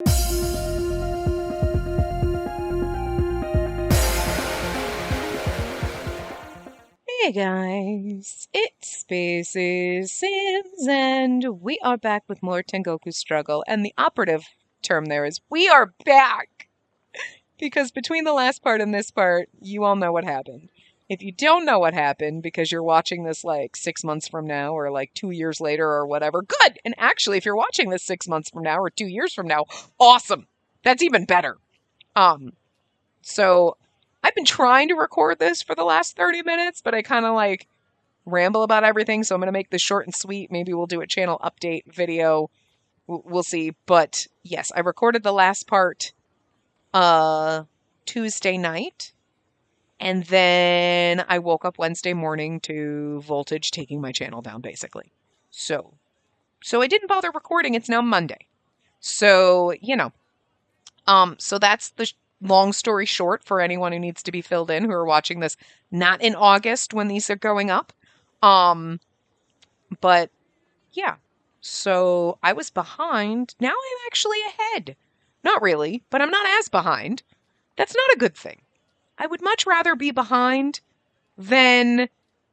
Hey guys, it's Spaces Sims, and we are back with more Tengoku Struggle. And the operative term there is we are back! Because between the last part and this part, you all know what happened. If you don't know what happened because you're watching this like 6 months from now or like 2 years later or whatever, good! And actually, if you're watching this 6 months from now or 2 years from now, awesome! That's even better. So I've been trying to record this for the last 30 minutes, but I kind of like ramble about everything. So I'm going to make this short and sweet. Maybe we'll do a channel update video. We'll see. But yes, I recorded the last part Tuesday night. And then I woke up Wednesday morning to Voltage taking my channel down, basically. So I didn't bother recording. It's now Monday. So, so that's the long story short for anyone who needs to be filled in who are watching this not in August when these are going up. But yeah, so I was behind. Now I'm actually ahead. Not really, but I'm not as behind. That's not a good thing. I would much rather be behind than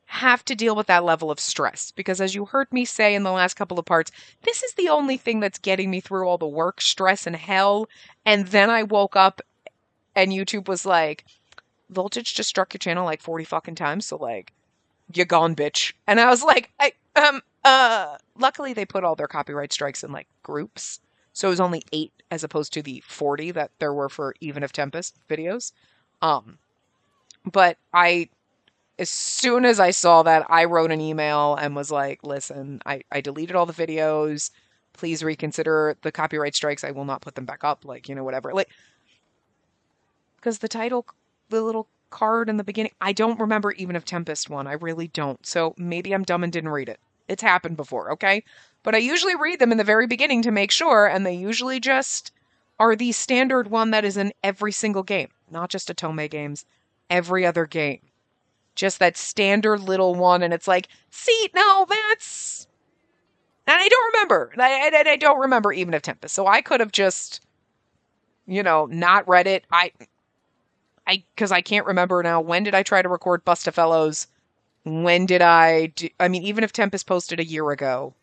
have to deal with that level of stress. Because as you heard me say in the last couple of parts, this is the only thing that's getting me through all the work, stress, and hell. And then I woke up and YouTube was like, Voltage just struck your channel like 40 fucking times, so like, you gone, bitch. And I was like, luckily they put all their copyright strikes in like groups. So it was only 8 as opposed to the 40 that there were for Even of Tempest videos. But as soon as I saw that, I wrote an email and was like, listen, I deleted all the videos. Please reconsider the copyright strikes. I will not put them back up. Like, whatever. Like, because the title, the little card in the beginning, I don't remember Even of Tempest one. I really don't. So maybe I'm dumb and didn't read it. It's happened before, okay? But I usually read them in the very beginning to make sure, and they usually just are the standard one that is in every single game. Not just Otome games. Every other game. Just that standard little one, and it's like, see, no, that's... And I don't remember. I don't remember Even of Tempest. So I could have just, not read it. Because I can't remember now. When did I try to record Bustafellows? When did I do... I mean, Even if Tempest posted a year ago.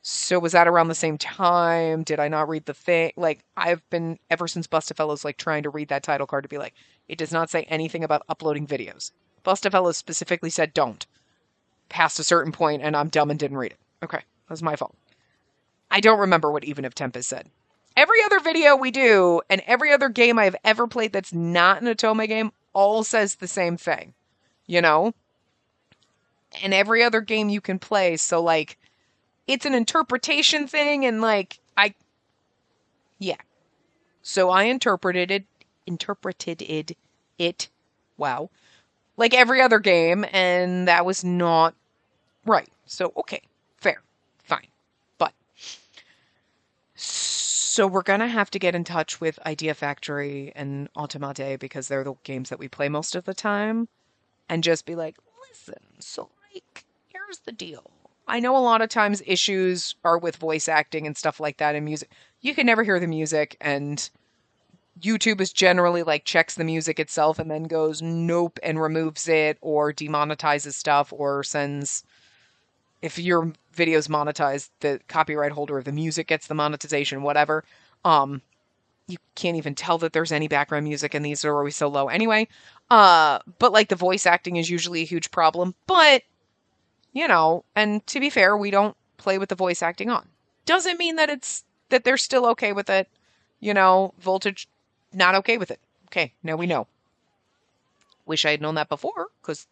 So was that around the same time? Did I not read the thing? Like, I've been, ever since Bustafellows, like, trying to read that title card to be like, it does not say anything about uploading videos. Bustafellows specifically said don't. Past a certain point, and I'm dumb and didn't read it. Okay, that was my fault. I don't remember what Even if Tempest said. Every other video we do, and every other game I've ever played that's not an Otome game, all says the same thing. And every other game you can play, so, like, it's an interpretation thing, and, like, yeah. So I interpreted it, wow, like every other game, and that was not right. So, okay, fair, fine. But, so we're going to have to get in touch with Idea Factory and Automate because they're the games that we play most of the time. And just be like, listen, so like, here's the deal. I know a lot of times issues are with voice acting and stuff like that in music. You can never hear the music, and YouTube is generally like checks the music itself and then goes nope and removes it or demonetizes stuff or sends... If your video's monetized, the copyright holder of the music gets the monetization, whatever. You can't even tell that there's any background music, and these are always so low anyway. But like the voice acting is usually a huge problem. But, and to be fair, we don't play with the voice acting on. Doesn't mean that that they're still okay with it. Voltage, not okay with it. Okay, now we know. Wish I had known that before, because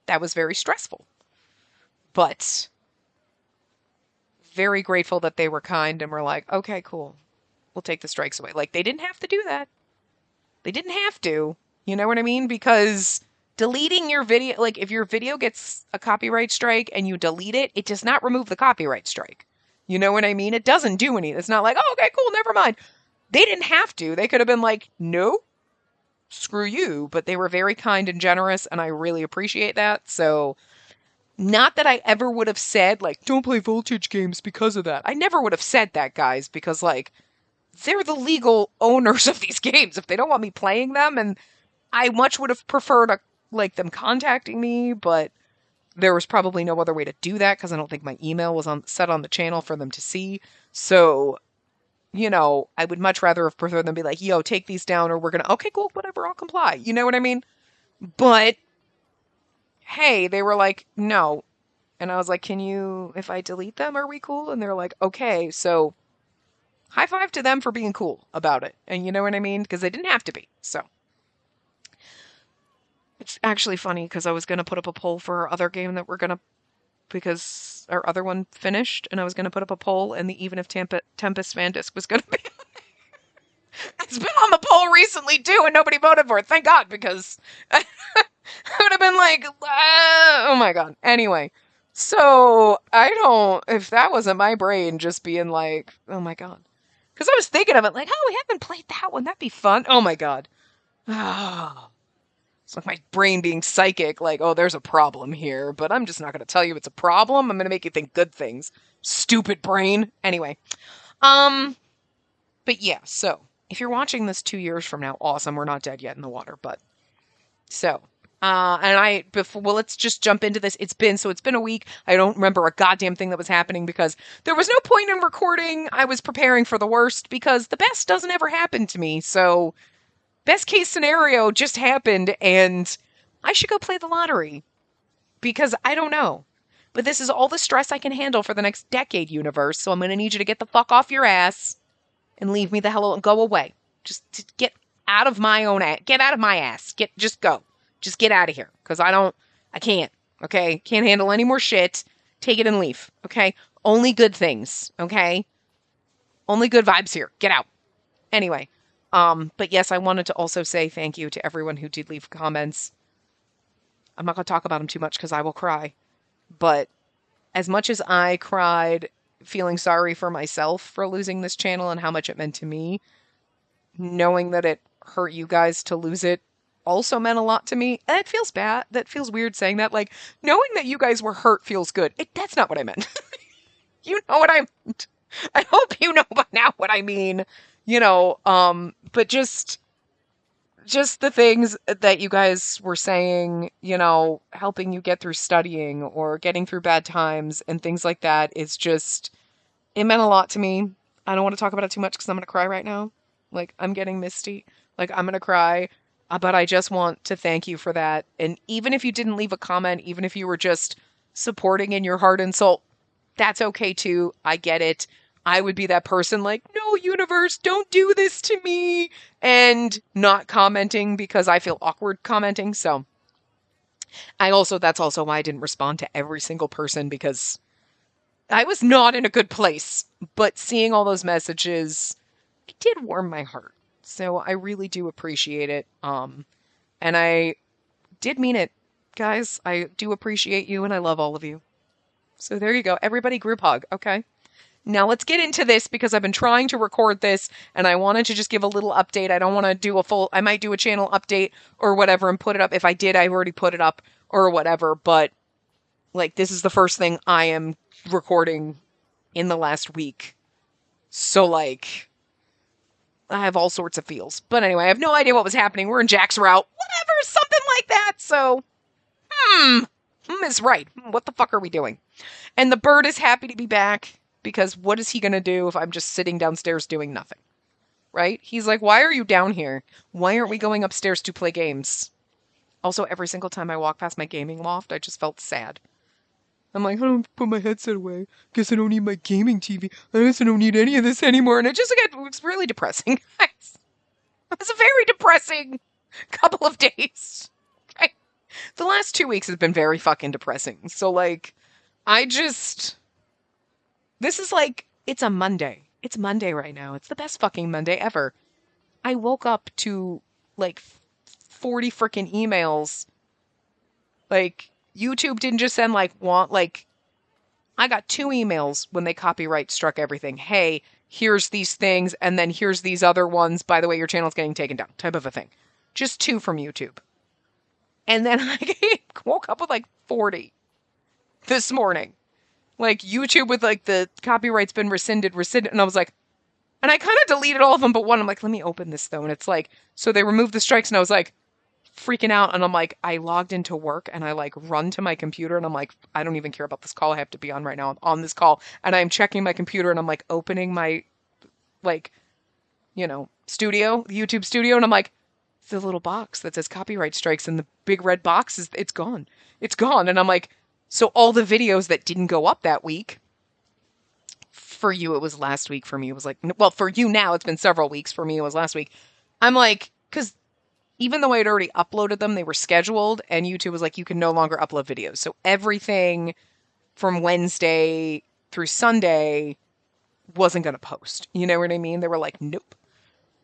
that was very stressful. But very grateful that they were kind and were like, okay, cool. We'll take the strikes away. Like, they didn't have to do that. They didn't have to. You know what I mean? Because deleting your video, like, if your video gets a copyright strike and you delete it, it does not remove the copyright strike. You know what I mean? It doesn't do anything. It's not like, oh, okay, cool, never mind. They didn't have to. They could have been like, no, screw you. But they were very kind and generous, and I really appreciate that. So... Not that I ever would have said, like, don't play Voltage games because of that. I never would have said that, guys, because, like, they're the legal owners of these games. If they don't want me playing them, and I much would have preferred like them contacting me, but there was probably no other way to do that because I don't think my email was set on the channel for them to see. So, I would much rather have preferred them be like, yo, take these down, or we're gonna, okay, cool, whatever, I'll comply. You know what I mean? But hey, they were like, no. And I was like, if I delete them, are we cool? And they're like, okay. So high five to them for being cool about it. And you know what I mean? Because they didn't have to be. So it's actually funny because I was going to put up a poll for our other game that because our other one finished, and I was going to put up a poll, and the Even If Tempest fan disc was going to be. It's been on the poll recently too, and nobody voted for it. Thank God, because I would have been like, oh my God. Anyway, so if that wasn't my brain just being like, oh my God. Because I was thinking of it like, oh, we haven't played that one. That'd be fun. Oh my God. Oh. It's like my brain being psychic, like, oh, there's a problem here, but I'm just not going to tell you it's a problem. I'm going to make you think good things. Stupid brain. Anyway. But yeah, so if you're watching this 2 years from now, awesome. We're not dead yet in the water, but so, let's just jump into this. It's been a week. I don't remember a goddamn thing that was happening because there was no point in recording. I was preparing for the worst because the best doesn't ever happen to me. So best case scenario just happened, and I should go play the lottery because I don't know. But this is all the stress I can handle for the next decade, universe. So I'm going to need you to get the fuck off your ass and leave me the hell alone. Go away. Just get out of my own ass. Get out of my ass. Just go. Just get out of here. Because I can't. Okay? Can't handle any more shit. Take it and leave. Okay? Only good things. Okay? Only good vibes here. Get out. Anyway. But yes, I wanted to also say thank you to everyone who did leave comments. I'm not going to talk about them too much because I will cry. But as much as I cried feeling sorry for myself for losing this channel and how much it meant to me, knowing that it hurt you guys to lose it also meant a lot to me. And it feels bad. That feels weird saying that. Like, knowing that you guys were hurt feels good. That's not what I meant. You know what I meant. I hope you know by now what I mean. But just the things that you guys were saying, helping you get through studying or getting through bad times and things like that, it meant a lot to me. I don't want to talk about it too much because I'm going to cry right now. Like, I'm getting misty. Like, I'm going to cry. But I just want to thank you for that. And even if you didn't leave a comment, even if you were just supporting in your heart and soul, that's okay too. I get it. I would be that person like, no, universe, don't do this to me, and not commenting because I feel awkward commenting. So that's also why I didn't respond to every single person, because I was not in a good place. But seeing all those messages, it did warm my heart. So I really do appreciate it. And I did mean it, guys. I do appreciate you, and I love all of you. So there you go. Everybody group hug, okay? Now let's get into this because I've been trying to record this and I wanted to just give a little update. I don't want to do I might do a channel update or whatever and put it up. If I did, I already put it up or whatever. But like, this is the first thing I am recording in the last week. So like, I have all sorts of feels. But anyway, I have no idea what was happening. We're in Jack's route. Whatever, something like that. So, is right. What the fuck are we doing? And the bird is happy to be back. Because what is he going to do if I'm just sitting downstairs doing nothing? Right? He's like, why are you down here? Why aren't we going upstairs to play games? Also, every single time I walk past my gaming loft, I just felt sad. I'm like, I don't put my headset away. Guess I don't need my gaming TV. I guess I don't need any of this anymore. And it was really depressing. It was a very depressing couple of days. Right? The last 2 weeks has been very fucking depressing. So like, this is like, it's a Monday. It's Monday right now. It's the best fucking Monday ever. I woke up to like 40 freaking emails. Like, YouTube didn't just send I got 2 emails when they copyright struck everything. Hey, here's these things, and then here's these other ones. By the way, your channel's getting taken down, type of a thing. Just 2 from YouTube. And then I woke up with like 40 this morning. Like, YouTube with, like, the copyright's been rescinded, and I was like, And I kind of deleted all of them but one. I'm like, let me open this though. And it's like, so they removed the strikes and I was like freaking out. And I'm like, I logged into work and I like run to my computer and I'm like, I don't even care about this call I have to be on right now. I'm on this call and I'm checking my computer and I'm like opening my like, studio, the YouTube studio. And I'm like, the little box that says copyright strikes and the big red box it's gone. It's gone. And I'm like, so all the videos that didn't go up that week, for you, it was last week. For me, it was like, well, for you now, it's been several weeks. For me, it was last week. I'm like, because even though I had already uploaded them, they were scheduled, and YouTube was like, you can no longer upload videos. So everything from Wednesday through Sunday wasn't going to post. You know what I mean? They were like, nope.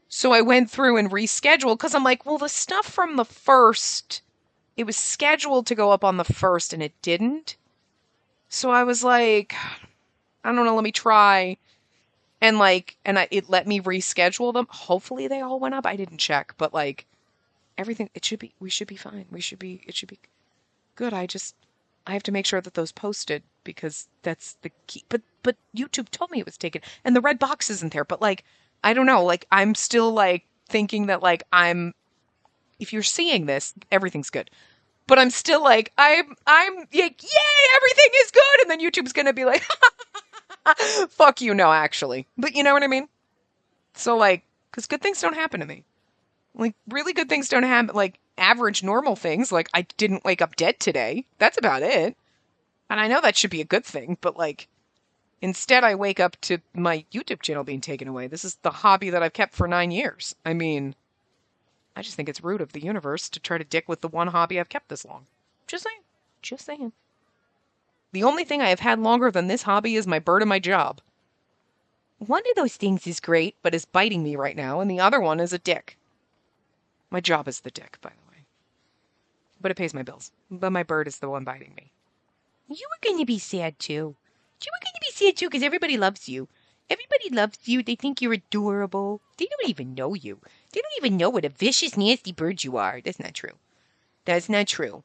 So I went through and rescheduled because I'm like, well, the stuff from the first, it was scheduled to go up on the first and it didn't. So I was like, I don't know, let me try. And it let me reschedule them. Hopefully they all went up. I didn't check, but like everything, we should be fine. It should be good. I have to make sure that those posted because that's the key. But YouTube told me it was taken and the red box isn't there. But like, I don't know, like I'm still like thinking that like if you're seeing this, everything's good. But I'm still like, I'm like, yay, everything is good. And then YouTube's going to be like, fuck you, no, actually. But you know what I mean? So like, because good things don't happen to me. Like, really good things don't happen. Like, average, normal things. Like, I didn't wake up dead today. That's about it. And I know that should be a good thing. But like, instead I wake up to my YouTube channel being taken away. This is the hobby that I've kept for 9 years. I mean, I just think it's rude of the universe to try to dick with the one hobby I've kept this long. Just saying. Just saying. The only thing I have had longer than this hobby is my bird and my job. One of those things is great, but is biting me right now, and the other one is a dick. My job is the dick, by the way. But it pays my bills. But my bird is the one biting me. You were going to be sad, too. You were going to be sad, too, because everybody loves you. Everybody loves you. They think you're adorable. They don't even know you. They don't even know what a vicious, nasty bird you are. That's not true. That's not true.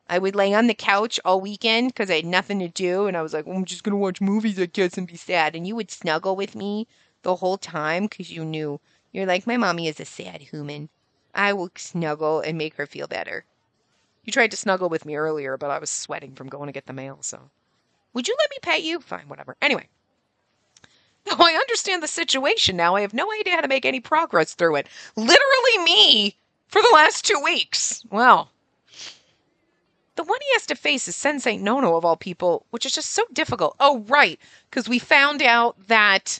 I would lay on the couch all weekend because I had nothing to do. And I was like, well, I'm just going to watch movies, I guess, and be sad. And you would snuggle with me the whole time because you knew. You're like, my mommy is a sad human. I will snuggle and make her feel better. You tried to snuggle with me earlier, but I was sweating from going to get the mail, so. Would you let me pet you? Fine, whatever. Anyway. Now I understand the situation now. I have no idea how to make any progress through it. Literally me for the last 2 weeks. Well. The one he has to face is Sensei Nono, of all people, which is just so difficult. Oh, right, because we found out that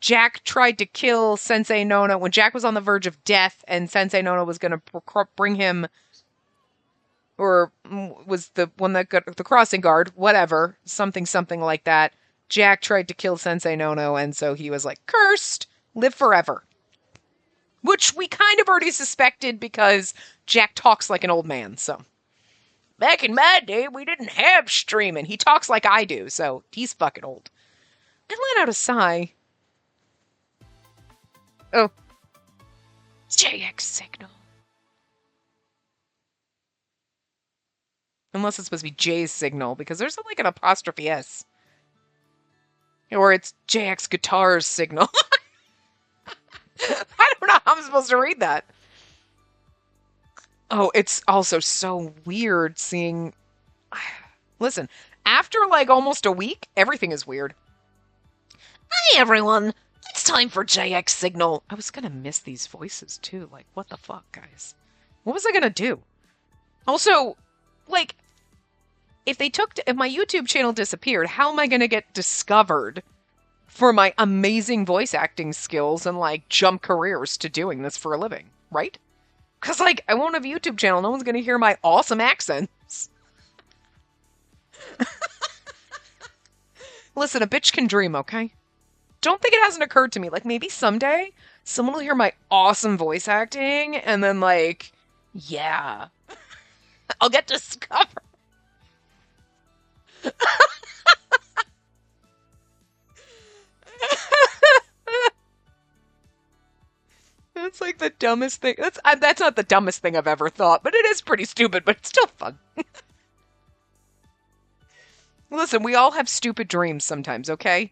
Jack tried to kill Sensei Nono when Jack was on the verge of death, and Sensei Nono was going to bring him, or was the one that got the crossing guard, whatever, something like that. Jack tried to kill Sensei Nono, and so he was like, cursed, live forever. Which we kind of already suspected because Jack talks like an old man, so. Back in my day, we didn't have streaming. He talks like I do, so he's fucking old. I let out a sigh. Oh. JX signal. Unless it's supposed to be J's signal, because there's like an apostrophe S. Or it's JX guitar's signal. I don't know how I'm supposed to read that. Oh, it's also so weird seeing... Listen, after like almost a week, everything is weird. Hi, everyone. It's time for JX Signal. I was gonna miss these voices, too. Like, what the fuck, guys? What was I gonna do? Also, like, if my YouTube channel disappeared, how am I gonna get discovered for my amazing voice acting skills and, like, jump careers to doing this for a living, right? Because, like, I won't have a YouTube channel. No one's going to hear my awesome accents. Listen, a bitch can dream, okay? Don't think it hasn't occurred to me. Like, maybe someday someone will hear my awesome voice acting and then, like, yeah. I'll get discovered. That's like the dumbest thing. That's not the dumbest thing I've ever thought, but it is pretty stupid, but it's still fun. Listen, we all have stupid dreams sometimes, okay?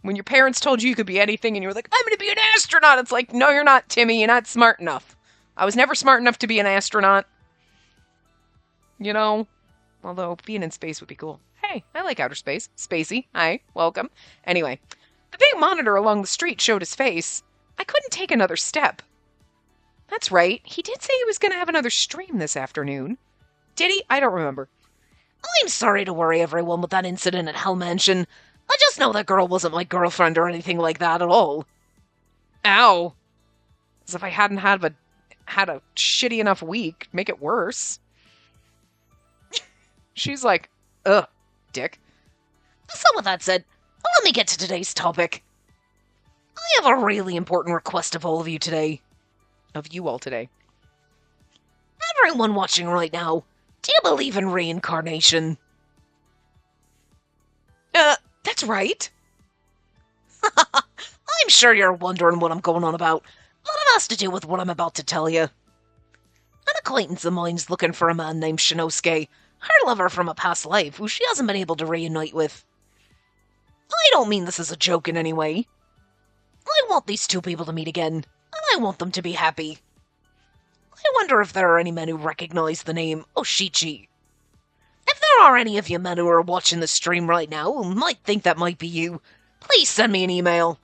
When your parents told you could be anything and you were like, I'm going to be an astronaut. It's like, no, you're not, Timmy. You're not smart enough. I was never smart enough to be an astronaut. You know? Although being in space would be cool. Hey, I like outer space. Spacey. Hi. Welcome. Anyway, the big monitor along the street showed his face. I couldn't take another step. That's right. He did say he was going to have another stream this afternoon. Did he? I don't remember. I'm sorry to worry everyone with that incident at Hell Mansion. I just know that girl wasn't my girlfriend or anything like that at all. Ow. As if I hadn't had a shitty enough week. Make it worse. She's like, ugh, dick. So with that said, let me get to today's topic. I have a really important request of all of you today. Of you all today. Everyone watching right now, do you believe in reincarnation? That's right. I'm sure you're wondering what I'm going on about, but it has to do with what I'm about to tell you. An acquaintance of mine's looking for a man named Shinosuke, her lover from a past life who she hasn't been able to reunite with. I don't mean this as a joke in any way. I want these two people to meet again, and I want them to be happy. I wonder if there are any men who recognize the name Oshichi. If there are any of you men who are watching the stream right now who might think that might be you, please send me an email.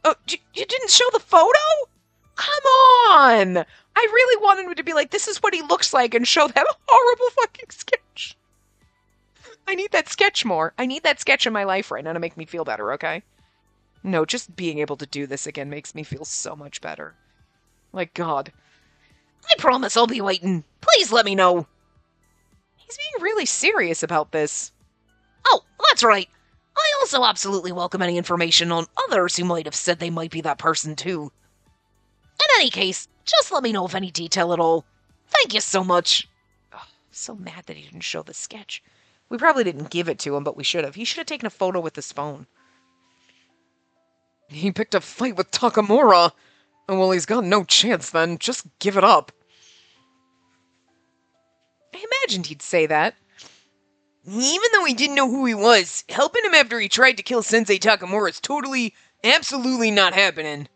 Oh, you didn't show the photo? Come on! I really wanted him to be like, this is what he looks like, and show that horrible fucking sketch. I need that sketch more. I need that sketch in my life right now to make me feel better, okay? No, just being able to do this again makes me feel so much better. Like, God. I promise I'll be waiting. Please let me know. He's being really serious about this. Oh, that's right. I also absolutely welcome any information on others who might have said they might be that person too. In any case, just let me know of any detail at all. Thank you so much. Oh, so mad that he didn't show the sketch. We probably didn't give it to him, but we should have. He should have taken a photo with his phone. He picked a fight with Takamura. Well, he's got no chance then. Just give it up. I imagined he'd say that. Even though he didn't know who he was, helping him after he tried to kill Sensei Takamura is totally, absolutely not happening.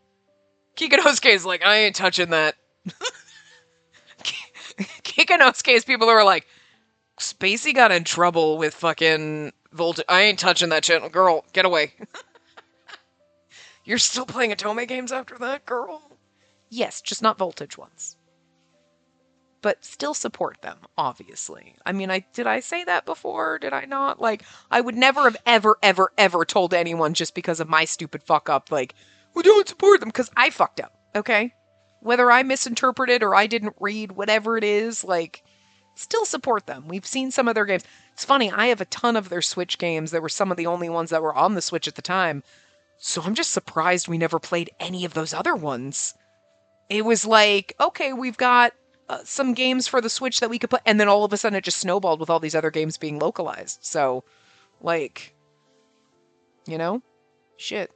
Kikanosuke's like, I ain't touching that. Kikanosuke's people are like, Spacey got in trouble with fucking Voltage. I ain't touching that channel. Girl, get away. You're still playing Atome games after that, girl? Yes, just not Voltage ones. But still support them, obviously. I mean, did I say that before? Did I not? Like, I would never have ever told anyone just because of my stupid fuck up, like, we don't support them, because I fucked up, okay? Whether I misinterpreted or I didn't read, whatever it is, like, still support them. We've seen some of their games. It's funny, I have a ton of their Switch games. They were some of the only ones that were on the Switch at the time. So I'm just surprised we never played any of those other ones. It was like, okay, we've got some games for the Switch that we could play, and then all of a sudden it just snowballed with all these other games being localized. So, like, you know? Shit.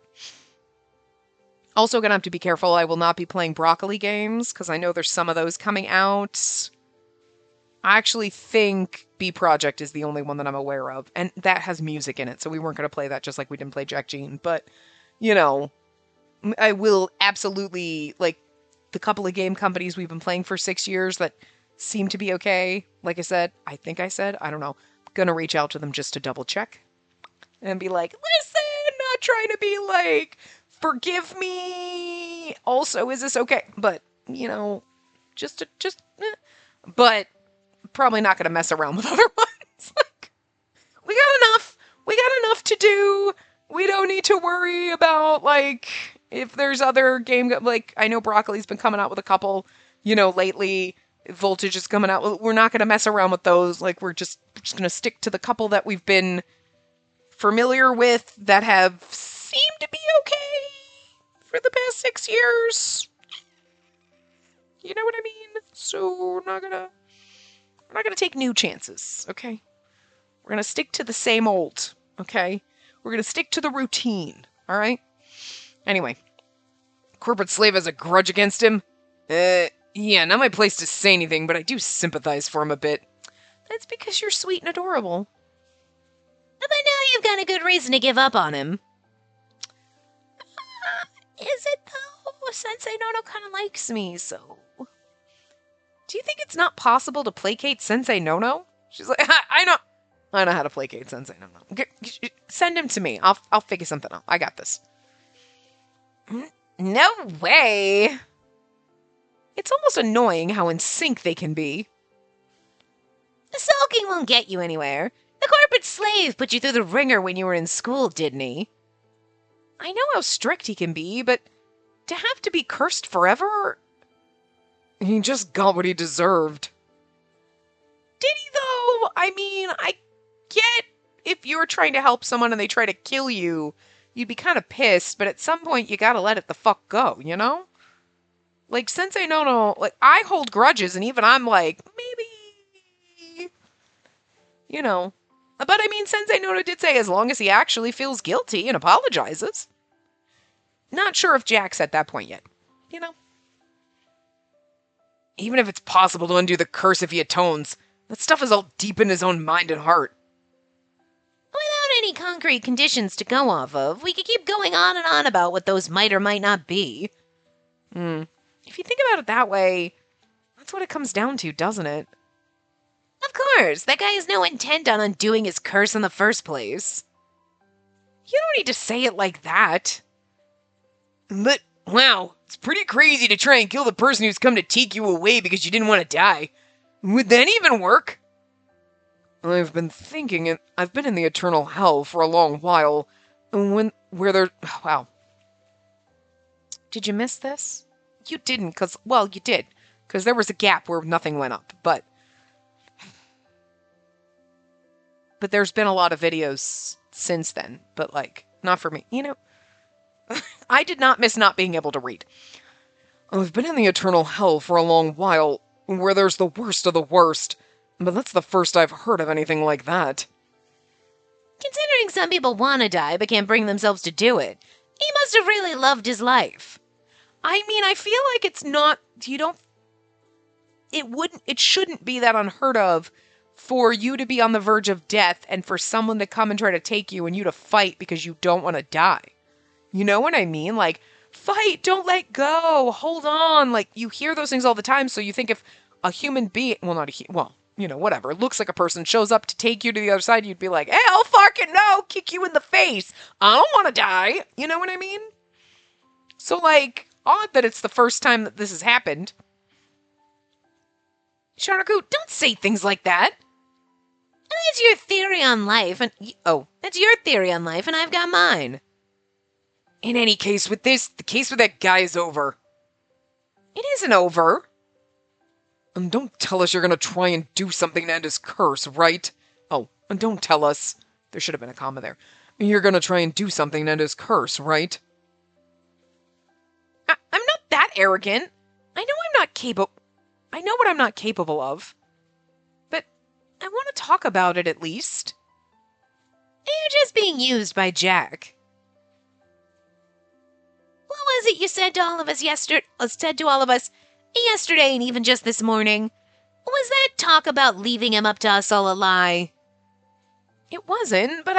Also gonna have to be careful. I will not be playing Broccoli games, because I know there's some of those coming out. I actually think B Project is the only one that I'm aware of, and that has music in it, so we weren't going to play that just like we didn't play Jack Jean, but, you know, I will absolutely, like, the couple of game companies we've been playing for 6 years that seem to be okay, like I said, I don't know, I'm gonna reach out to them just to double check, and be like, listen, not trying to be like, forgive me, also, is this okay? But, you know, but probably not going to mess around with other ones. Like, we got enough to do. We don't need to worry about, like, if there's other game, like, I know Broccoli's been coming out with a couple, you know, lately. Voltage is coming out. We're not going to mess around with those. Like, we're just going to stick to the couple that we've been familiar with that have seemed to be okay for the past 6 years. You know what I mean? So, we're not gonna take new chances, okay? We're gonna stick to the same old, okay? We're gonna stick to the routine, alright? Anyway. Corporate Slave has a grudge against him? Yeah, not my place to say anything, but I do sympathize for him a bit. That's because you're sweet and adorable. But now you've got a good reason to give up on him. Is it, though? Sensei Nono kind of likes me, so... Do you think it's not possible to placate Sensei Nono? She's like, I know how to placate Sensei Nono. Send him to me. I'll figure something out. I got this. No way! It's almost annoying how in sync they can be. Sulking won't get you anywhere. The corporate slave put you through the ringer when you were in school, didn't he? I know how strict he can be, but to have to be cursed forever... He just got what he deserved. Did he, though? I mean, I get if you were trying to help someone and they try to kill you, you'd be kind of pissed, but at some point you gotta let it the fuck go, you know? Like, Sensei Nono, like, I hold grudges, and even I'm like, maybe... You know. But I mean, Sensei Nono did say as long as he actually feels guilty and apologizes. Not sure if Jack's at that point yet, you know? Even if it's possible to undo the curse if he atones, that stuff is all deep in his own mind and heart. Without any concrete conditions to go off of, we could keep going on and on about what those might or might not be. If you think about it that way, that's what it comes down to, doesn't it? Of course, that guy has no intent on undoing his curse in the first place. You don't need to say it like that. But, wow, it's pretty crazy to try and kill the person who's come to take you away because you didn't want to die. Would that even work? I've been thinking it. I've been in the eternal hell for a long while. Wow. Did you miss this? You didn't, well, you did. Because there was a gap where nothing went up, but there's been a lot of videos since then, but, like, not for me. You know, I did not miss not being able to read. I've been in the eternal hell for a long while, where there's the worst of the worst, but that's the first I've heard of anything like that. Considering some people want to die but can't bring themselves to do it, he must have really loved his life. I mean, I feel like it's not, it shouldn't be that unheard of for you to be on the verge of death and for someone to come and try to take you and you to fight because you don't want to die. You know what I mean? Like, fight, don't let go, hold on. Like, you hear those things all the time, so you think if a human being, whatever, looks like a person, shows up to take you to the other side, you'd be like, hell fucking no, kick you in the face. I don't want to die. You know what I mean? So, like, odd that it's the first time that this has happened. Shanaku, don't say things like that. That's your theory on life, that's your theory on life, and I've got mine. In any case, with this, the case with that guy is over. It isn't over. And don't tell us you're gonna try and do something to end his curse, right? Oh, and don't tell us. There should have been a comma there. You're gonna try and do something to end his curse, right? I'm not that arrogant. I know what I'm not capable of. But I want to talk about it at least. You're just being used by Jack. What was it you said to all of us yesterday and even just this morning? Was that talk about leaving him up to us all a lie? It wasn't, but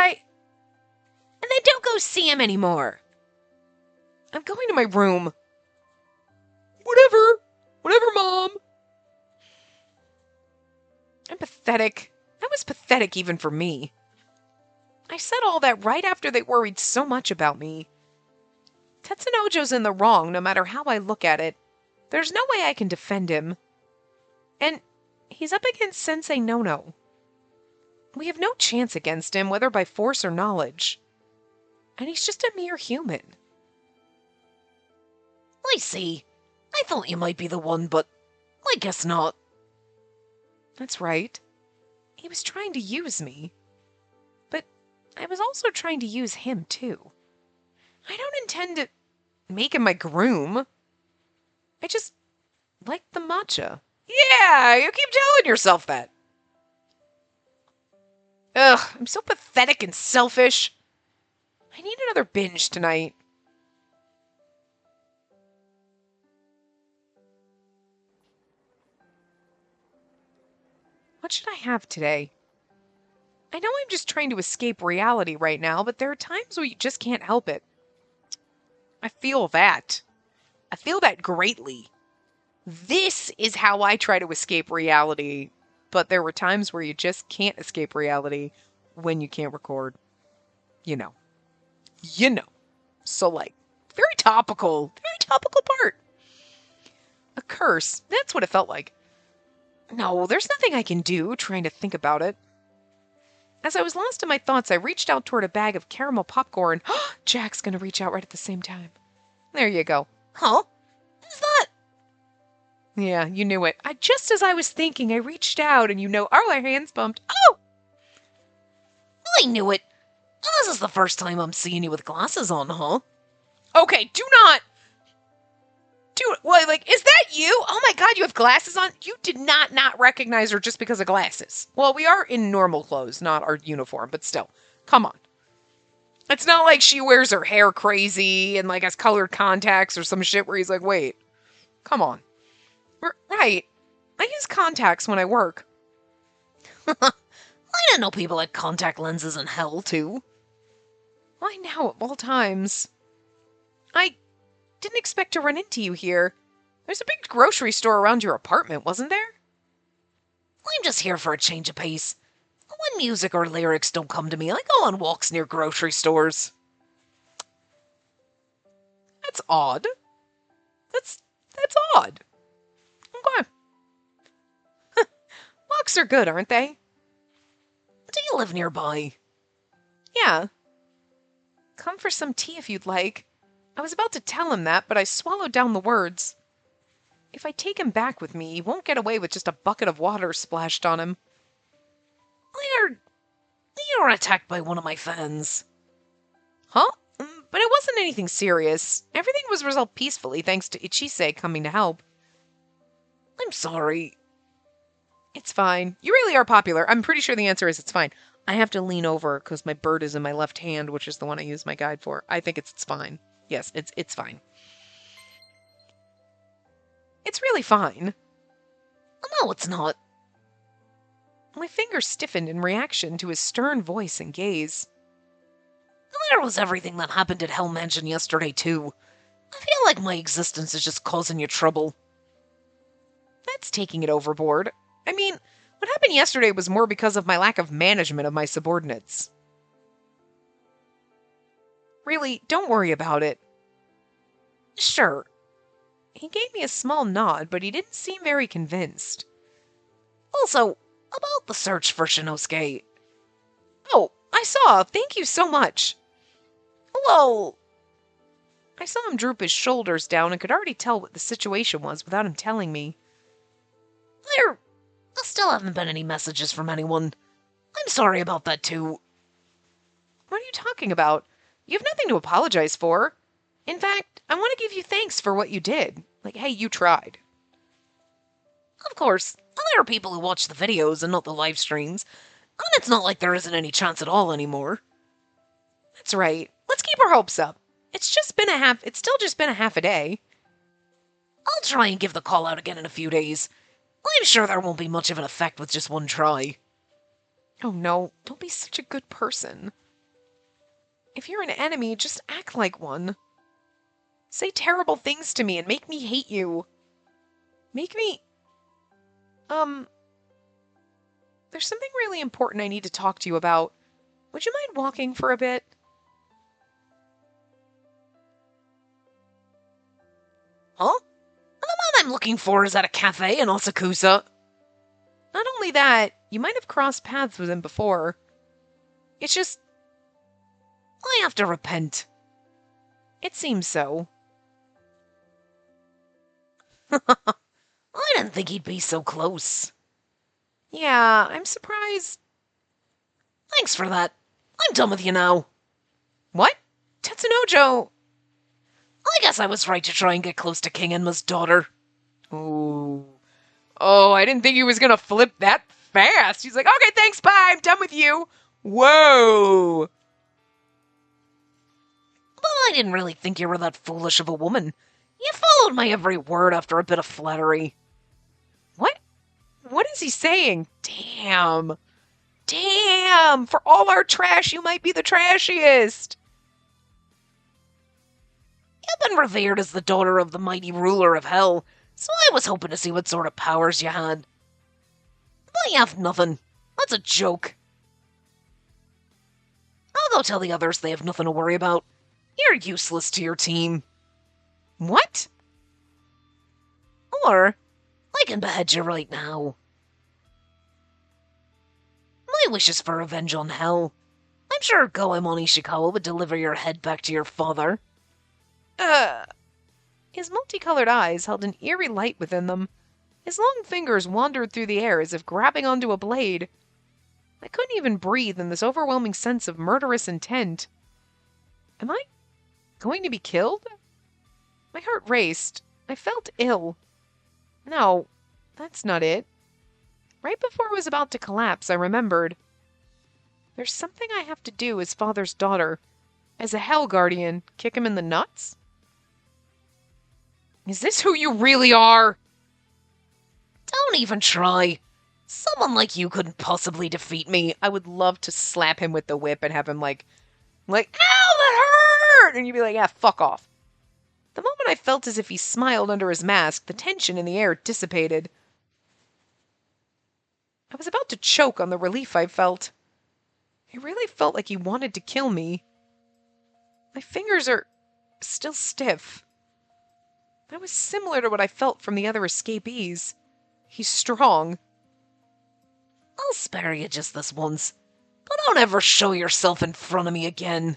And then don't go see him anymore. I'm going to my room. Whatever, Mom. I'm pathetic. That was pathetic even for me. I said all that right after they worried so much about me. Tetsunojo's in the wrong, no matter how I look at it. There's no way I can defend him. And he's up against Sensei Nono. We have no chance against him, whether by force or knowledge. And he's just a mere human. I see. I thought you might be the one, but I guess not. That's right. He was trying to use me. But I was also trying to use him, too. I don't intend to make him my groom. I just like the matcha. Yeah, you keep telling yourself that. Ugh, I'm so pathetic and selfish. I need another binge tonight. What should I have today? I know I'm just trying to escape reality right now, but there are times where you just can't help it. I feel that. I feel that greatly. This is how I try to escape reality, but there were times where you just can't escape reality when you can't record. You know. You know. So, like, very topical part. A curse. That's what it felt like. No, there's nothing I can do, trying to think about it. As I was lost in my thoughts, I reached out toward a bag of caramel popcorn. Jack's gonna reach out right at the same time. There you go. Huh? Is that? Yeah, you knew it. Just as I was thinking, I reached out and our hands bumped. Oh! I knew it. This is the first time I'm seeing you with glasses on, huh? Okay, do not. Is that you? Oh my god, you have glasses on? You did not recognize her just because of glasses. Well, we are in normal clothes, not our uniform, but still. Come on. It's not like she wears her hair crazy and, like, has colored contacts or some shit where he's like, wait, come on. Right. I use contacts when I work. I didn't know people had contact lenses in hell, too. Why now at all times? I didn't expect to run into you here. There's a big grocery store around your apartment, wasn't there? I'm just here for a change of pace. When music or lyrics don't come to me, I go on walks near grocery stores. That's odd. That's odd. Okay. Walks are good, aren't they? Do you live nearby? Yeah. Come for some tea if you'd like. I was about to tell him that, but I swallowed down the words. If I take him back with me, he won't get away with just a bucket of water splashed on him. You were attacked by one of my fans. Huh? But it wasn't anything serious. Everything was resolved peacefully thanks to Ichise coming to help. I'm sorry. It's fine. You really are popular. I'm pretty sure the answer is it's fine. I have to lean over because my bird is in my left hand, which is the one I use my guide for. I think it's fine. Yes, it's fine. It's really fine. No, it's not. My fingers stiffened in reaction to his stern voice and gaze. There was everything that happened at Hell Mansion yesterday, too. I feel like my existence is just causing you trouble. That's taking it overboard. I mean, what happened yesterday was more because of my lack of management of my subordinates. Really, don't worry about it. Sure. He gave me a small nod, but he didn't seem very convinced. Also, about the search for Shinosuke. Oh, I saw. Thank you so much. Well, I saw him droop his shoulders down and could already tell what the situation was without him telling me. There still haven't been any messages from anyone. I'm sorry about that, too. What are you talking about? You have nothing to apologize for. In fact, I want to give you thanks for what you did. Like, hey, you tried. Of course, there are people who watch the videos and not the live streams, and it's not like there isn't any chance at all anymore. That's right. Let's keep our hopes up. It's still just been a half a day. I'll try and give the call out again in a few days. I'm sure there won't be much of an effect with just one try. Oh no, don't be such a good person. If you're an enemy, just act like one. Say terrible things to me and make me hate you. Make me... There's something really important I need to talk to you about. Would you mind walking for a bit? Huh? The man I'm looking for is at a cafe in Asakusa. Not only that, you might have crossed paths with him before. It's just... I have to repent. It seems so. I didn't think he'd be so close. Yeah, I'm surprised. Thanks for that. I'm done with you now. What? Tetsunojo! I guess I was right to try and get close to King Enma's daughter. Ooh. Oh, I didn't think he was gonna flip that fast. He's like, okay, thanks, bye, I'm done with you. Whoa. But I didn't really think you were that foolish of a woman. You followed my every word after a bit of flattery. What? What is he saying? Damn. Damn! For all our trash, you might be the trashiest! You've been revered as the daughter of the mighty ruler of hell, so I was hoping to see what sort of powers you had. But you have nothing. That's a joke. I'll go tell the others they have nothing to worry about. You're useless to your team. What? Or, I can behead you right now. My wish is for revenge on hell. I'm sure Goemon Ishikawa would deliver your head back to your father. His multicolored eyes held an eerie light within them. His long fingers wandered through the air as if grabbing onto a blade. I couldn't even breathe in this overwhelming sense of murderous intent. Am I going to be killed? My heart raced. I felt ill. No, that's not it. Right before I was about to collapse, I remembered. There's something I have to do as father's daughter. As a Hell Guardian, kick him in the nuts? Is this who you really are? Don't even try. Someone like you couldn't possibly defeat me. I would love to slap him with the whip and have him like, ow, that hurt! And you'd be like, yeah, fuck off. The moment I felt as if he smiled under his mask, the tension in the air dissipated. I was about to choke on the relief I felt. It really felt like he wanted to kill me. My fingers are still stiff. That was similar to what I felt from the other escapees. He's strong. I'll spare you just this once, but don't ever show yourself in front of me again.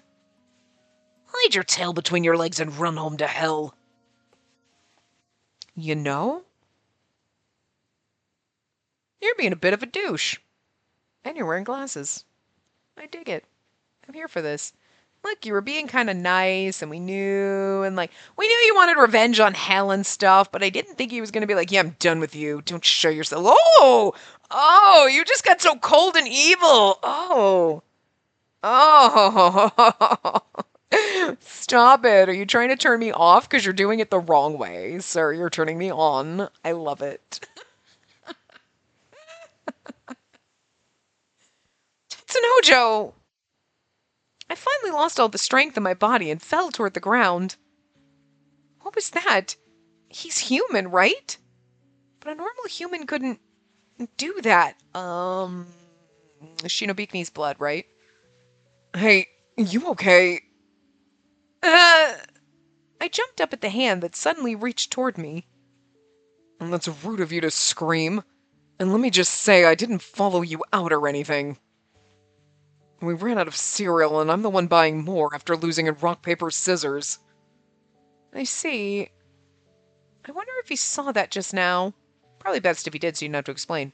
Hide your tail between your legs and run home to hell. You know? You're being a bit of a douche. And you're wearing glasses. I dig it. I'm here for this. Look, you were being kind of nice, and we knew you wanted revenge on Hal and stuff, but I didn't think he was going to be like, yeah, I'm done with you. Don't show yourself. Oh, you just got so cold and evil. Oh. Stop it. Are you trying to turn me off? Because you're doing it the wrong way. Sir, you're turning me on. I love it. Tetsunojo! I finally lost all the strength in my body and fell toward the ground. What was that? He's human, right? But a normal human couldn't do that. Shinobiku's blood, right? Hey, you okay? I jumped up at the hand that suddenly reached toward me. And that's rude of you to scream. And let me just say, I didn't follow you out or anything. We ran out of cereal, and I'm the one buying more after losing in rock, paper, scissors. I see. I wonder if he saw that just now. Probably best if he did, so you don't have to explain.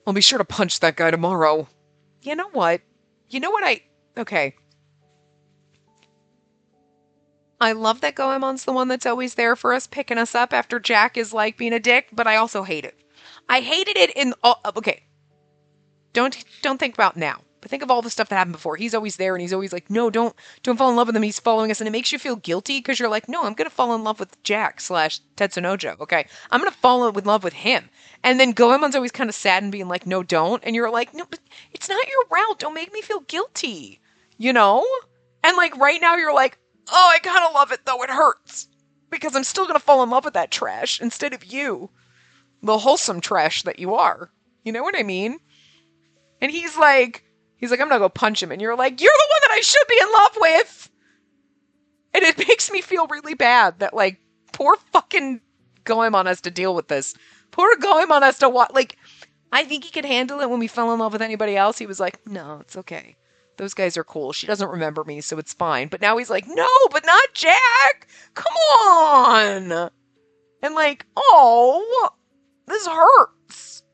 I'll be sure to punch that guy tomorrow. You know what? Okay. I love that Goemon's the one that's always there for us, picking us up after Jack is, like, being a dick, but I also hate it. I hated it in... okay. Don't think about now. But think of all the stuff that happened before. He's always there, and he's always like, no, don't fall in love with him. He's following us, and it makes you feel guilty because you're like, no, I'm going to fall in love with Jack / Tetsunojo, okay? I'm going to fall in love with him. And then Goemon's always kind of sad and being like, no, don't. And you're like, no, but it's not your route. Don't make me feel guilty. You know? And like right now you're like, oh, I kind of love it, though. It hurts. Because I'm still going to fall in love with that trash instead of you. The wholesome trash that you are. You know what I mean? And he's like, I'm gonna go punch him. And you're like, you're the one that I should be in love with! And it makes me feel really bad that, like, poor fucking Goemon has to deal with this. Poor Goemon has to watch. Like, I think he could handle it when we fell in love with anybody else. He was like, no, it's okay. Those guys are cool. She doesn't remember me, so it's fine. But now he's like, no, but not Jack! Come on! And like, oh, this hurts.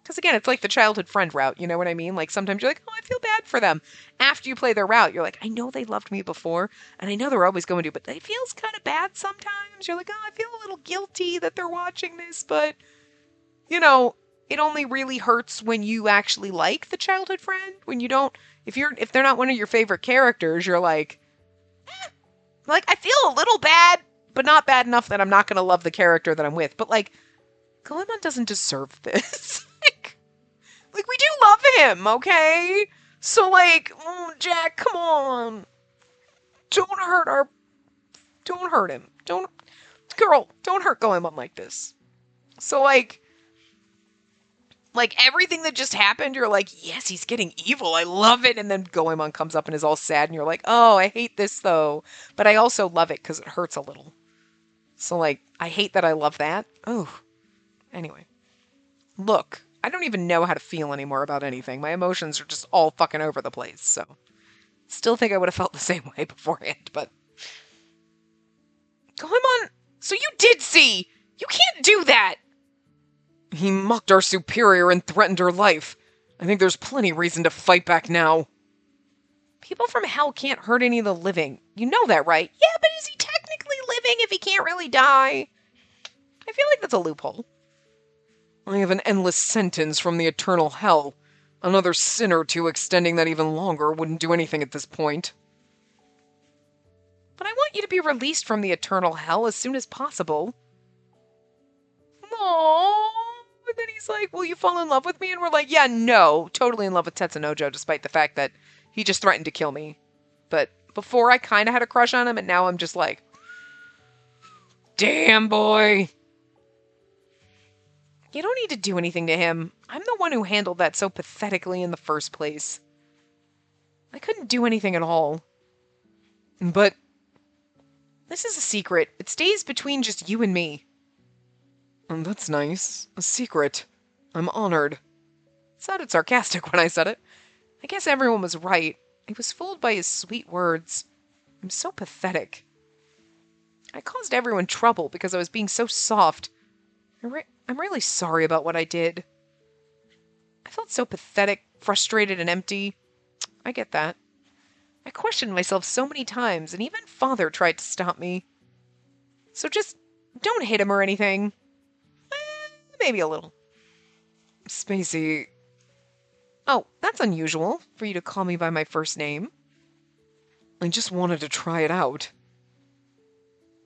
Because again, it's like the childhood friend route, you know what I mean? Like sometimes you're like, oh, I feel bad for them. After you play their route, you're like, I know they loved me before, and I know they're always going to, but it feels kind of bad sometimes. You're like, oh, I feel a little guilty that they're watching this, but, you know, it only really hurts when you actually like the childhood friend. When you don't, if they're not one of your favorite characters, you're like, like, I feel a little bad, but not bad enough that I'm not going to love the character that I'm with. But like, Goemon doesn't deserve this. Like, we do love him, okay? So, like, oh, Jack, come on. Don't hurt our don't hurt him. Girl, don't hurt Goemon like this. So, everything that just happened, you're like, yes, he's getting evil. I love it. And then Goemon comes up and is all sad, and you're like, oh, I hate this though. But I also love it because it hurts a little. So, I hate that I love that. Oh, anyway. Look, I don't even know how to feel anymore about anything. My emotions are just all fucking over the place, so. Still think I would have felt the same way beforehand, but. Goemon, so you did see! You can't do that! He mocked our superior and threatened her life. I think there's plenty reason to fight back now. People from hell can't hurt any of the living. You know that, right? Yeah, but is he technically living if he can't really die? I feel like that's a loophole. I have an endless sentence from the eternal hell. Another sin or two extending that even longer wouldn't do anything at this point. But I want you to be released from the eternal hell as soon as possible. Aww. And then he's like, will you fall in love with me? And we're like, yeah, no. Totally in love with Tetsunojo, despite the fact that he just threatened to kill me. But before I kind of had a crush on him, and now I'm just like, damn, boy. You don't need to do anything to him. I'm the one who handled that so pathetically in the first place. I couldn't do anything at all. But this is a secret. It stays between just you and me. That's nice. A secret. I'm honored. It sounded sarcastic when I said it. I guess everyone was right. I was fooled by his sweet words. I'm so pathetic. I caused everyone trouble because I was being so soft. I'm really sorry about what I did. I felt so pathetic, frustrated, and empty. I get that. I questioned myself so many times, and even Father tried to stop me. So just don't hit him or anything. Maybe a little. Spacey. Oh, that's unusual, for you to call me by my first name. I just wanted to try it out.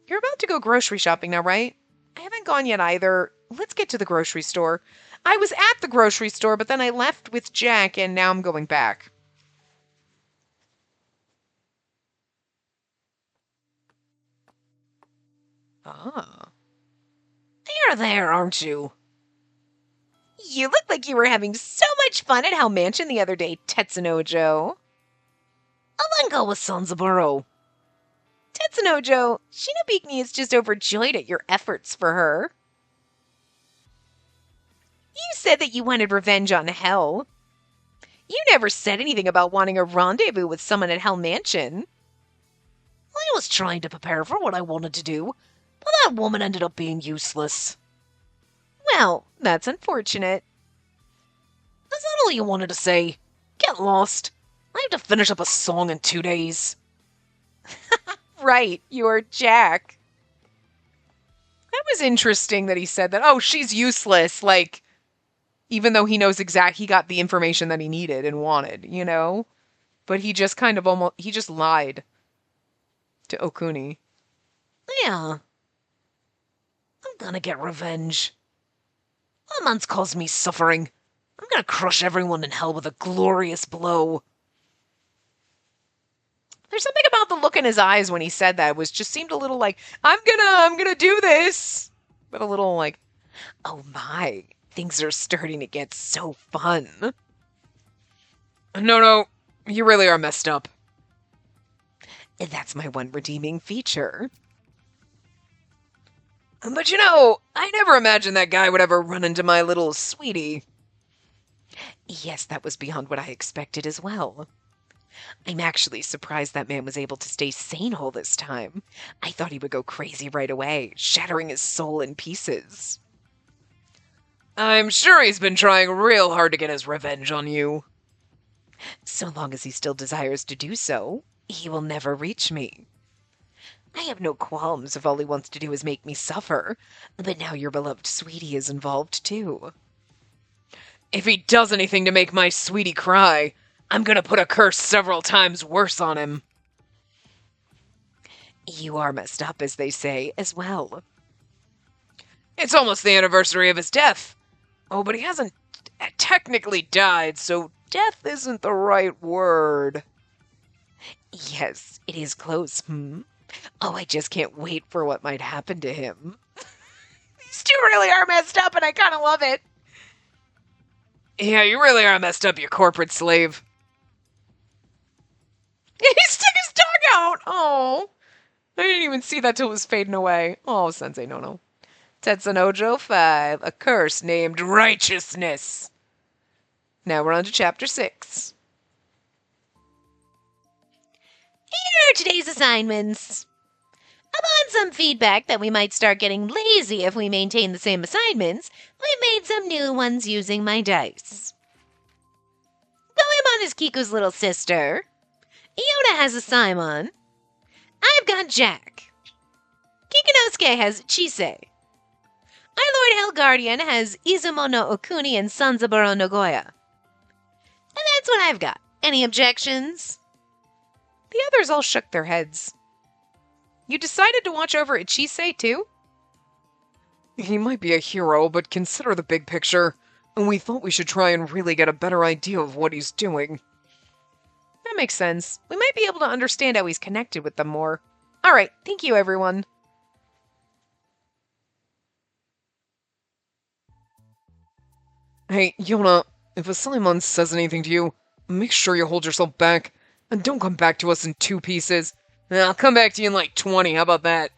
You're about to go grocery shopping now, right? I haven't gone yet either. Let's get to the grocery store. I was at the grocery store, but then I left with Jack, and now I'm going back. Ah. You're there, aren't you? You look like you were having so much fun at Hell Mansion the other day, Tetsunojo. I'll then go with Sanzaburo. Tetsunojo, Shinobikini is just overjoyed at your efforts for her. You said that you wanted revenge on Hell. You never said anything about wanting a rendezvous with someone at Hell Mansion. I was trying to prepare for what I wanted to do, but that woman ended up being useless. Well, that's unfortunate. Is that all you wanted to say? Get lost. I have to finish up a song in 2 days. Right, you're Jack. That was interesting that he said that. Oh, she's useless. Even though he knows he got the information that he needed and wanted, you know? But he just he just lied to Okuni. Yeah. I'm gonna get revenge. That man's caused me suffering. I'm gonna crush everyone in hell with a glorious blow. There's something about the look in his eyes when he said that just seemed a little like, I'm gonna do this. But a little like, oh my, things are starting to get so fun. No, you really are messed up. That's my one redeeming feature. But I never imagined that guy would ever run into my little sweetie. Yes, that was beyond what I expected as well. I'm actually surprised that man was able to stay sane all this time. I thought he would go crazy right away, shattering his soul in pieces. I'm sure he's been trying real hard to get his revenge on you. So long as he still desires to do so, he will never reach me. I have no qualms if all he wants to do is make me suffer, but now your beloved sweetie is involved too. If he does anything to make my sweetie cry, I'm gonna put a curse several times worse on him. You are messed up, as they say, as well. It's almost the anniversary of his death. Oh, but he hasn't technically died, so death isn't the right word. Yes, it is close, Oh, I just can't wait for what might happen to him. These two really are messed up, and I kind of love it. Yeah, you really are messed up, you corporate slave. He stuck his tongue out! Oh. I didn't even see that till it was fading away. Oh, Sensei, no. Tetsunojo 5, a curse named Righteousness. Now we're on to chapter 6. Here are today's assignments. Upon some feedback that we might start getting lazy if we maintain the same assignments, we made some new ones using my dice. Goemon is Kiku's little sister. Iona has a Simon. I've got Jack. Kikinosuke has Chise. Our Lord Hellguardian has Izumo no Okuni and Sanzaburo Nagoya. And that's what I've got. Any objections? The others all shook their heads. You decided to watch over Ichise, too? He might be a hero, but consider the big picture, and we thought we should try and really get a better idea of what he's doing. That makes sense. We might be able to understand how he's connected with them more. Alright, thank you, everyone. Hey, Yona, if a Simon says anything to you, make sure you hold yourself back, and don't come back to us in 2 pieces. I'll come back to you in like 20, how about that?